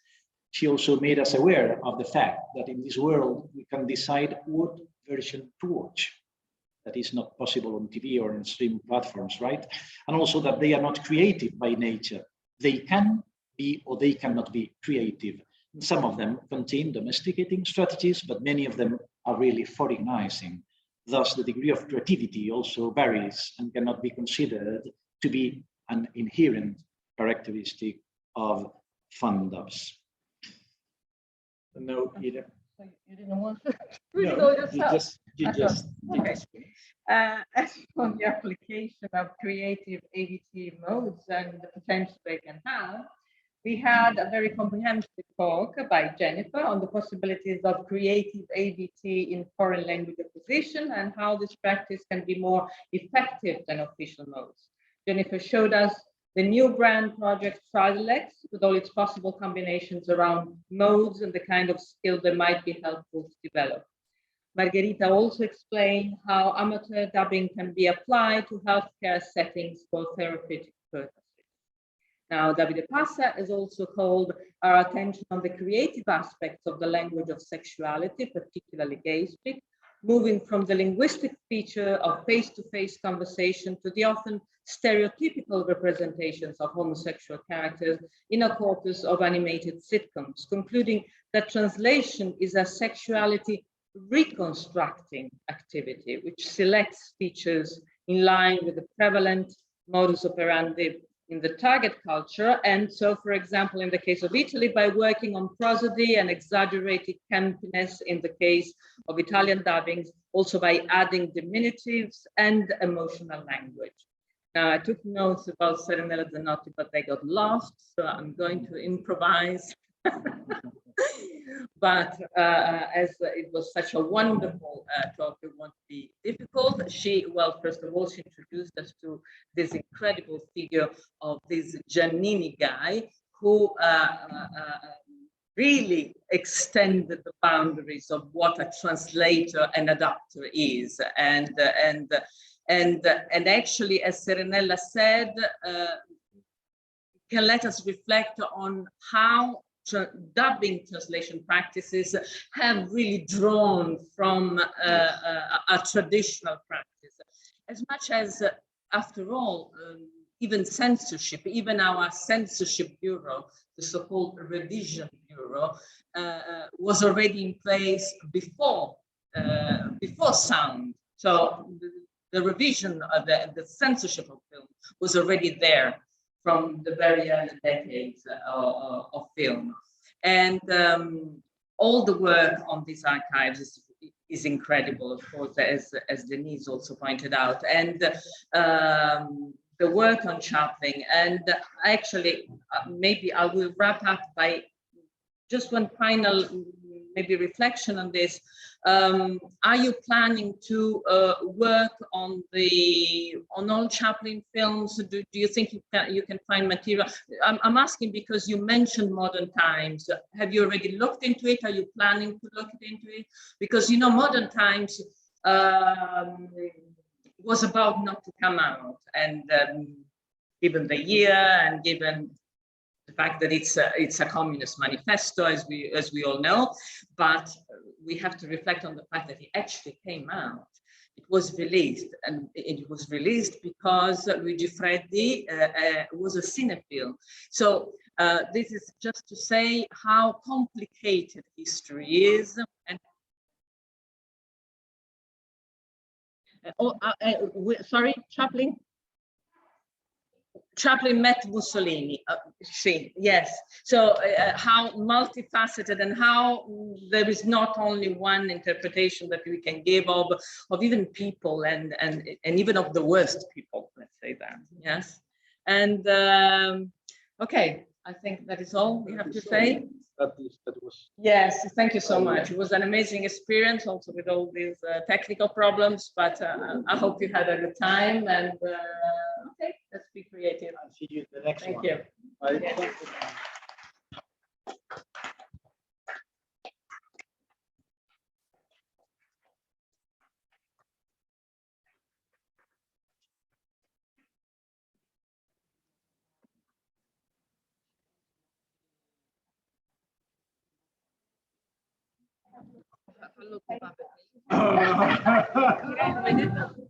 She also made us aware of the fact that in this world, we can decide what version to watch. That is not possible on TV or on streaming platforms, right? And also that they are not creative by nature. They can be or they cannot be creative. And some of them contain domesticating strategies, but many of them are really foreignizing. Thus, the degree of creativity also varies and cannot be considered to be an inherent characteristic of fan dubs. No, Ida. So you didn't want to No, you just. As on the application of creative AVT modes and the potential they can have, we had a very comprehensive talk by Jennifer on the possibilities of creative AVT in foreign language acquisition and how this practice can be more effective than official modes. Jennifer showed us the new brand project Trilelex with all its possible combinations around modes and the kind of skill that might be helpful to develop. Margherita also explained how amateur dubbing can be applied to healthcare settings for therapeutic purposes. Now, Davide Passa has also called our attention on the creative aspects of the language of sexuality, particularly gay speak, moving from the linguistic feature of face-to-face conversation to the often stereotypical representations of homosexual characters in a corpus of animated sitcoms, concluding that translation is a sexuality reconstructing activity, which selects features in line with the prevalent modus operandi in the target culture. And so, for example, in the case of Italy, by working on prosody and exaggerated campiness in the case of Italian dubbings, also by adding diminutives and emotional language. Now, I took notes about Serenella Zanotti, but they got lost, so I'm going to improvise. But as it was such a wonderful talk, it won't be difficult. She, well, first of all, she introduced us to this incredible figure of this Giannini guy who really extended the boundaries of what a translator and adapter is. And actually, as Serenella said, can let us reflect on how dubbing translation practices have really drawn from a traditional practice. As much as, after all, even censorship, even our censorship bureau, the so-called revision bureau, was already in place before sound. So the revision of the censorship of film was already there from the very early decades of film. And all the work on these archives is incredible, of course, as Denise also pointed out. And the work on Chaplin. And actually, maybe I will wrap up by just one final maybe reflection on this. Are you planning to work on all Chaplin films? Do you think you can find material? I'm asking because you mentioned Modern Times. Have you already looked into it? Are you planning to look into it? Because, you know, Modern Times was about not to come out, and given the year and given the fact that it's a communist manifesto, as we all know, but we have to reflect on the fact that it actually came out. It was released, and it was released because Luigi Freddi was a cinephile. So this is just to say how complicated history is. And sorry, Chaplin? Chaplin met Mussolini. Yes. So how multifaceted, and how there is not only one interpretation that we can give of even people, and even of the worst people. Let's say that. Yes. And okay, I think that is all we have to say. That was. Yes, thank you so much. It was an amazing experience, also with all these technical problems, but I hope you had a good time, and okay, let's be creative. I'll see you in the next one. Thank you. Bye. Yes.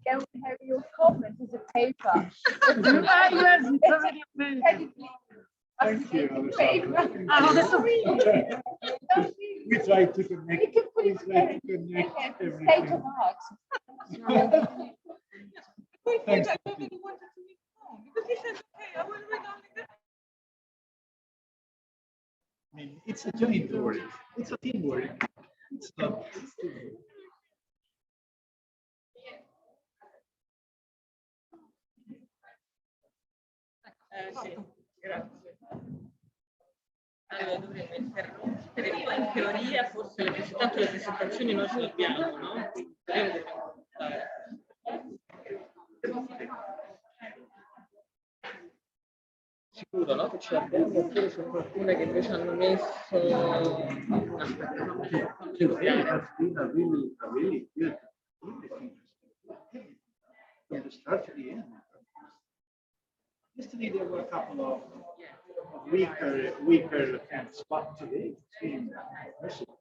Can we have your comment as a paper? Yes, Thank you, we try to connect. State of art. Thanks. I mean, it's a joint work. It's a teamwork. It's not. It's teamwork. Sì, grazie. Allora dovremmo interrompere, poi in teoria forse tanto le presentazioni noi ce le abbiamo, no? sicuro, no? Che ce l'abbiamo, oppure sono qualcune che invece hanno messo un aspetto Has been a really good, interesting from the start to the end. Yesterday there were a couple of weaker attempts, but today it's been impressive.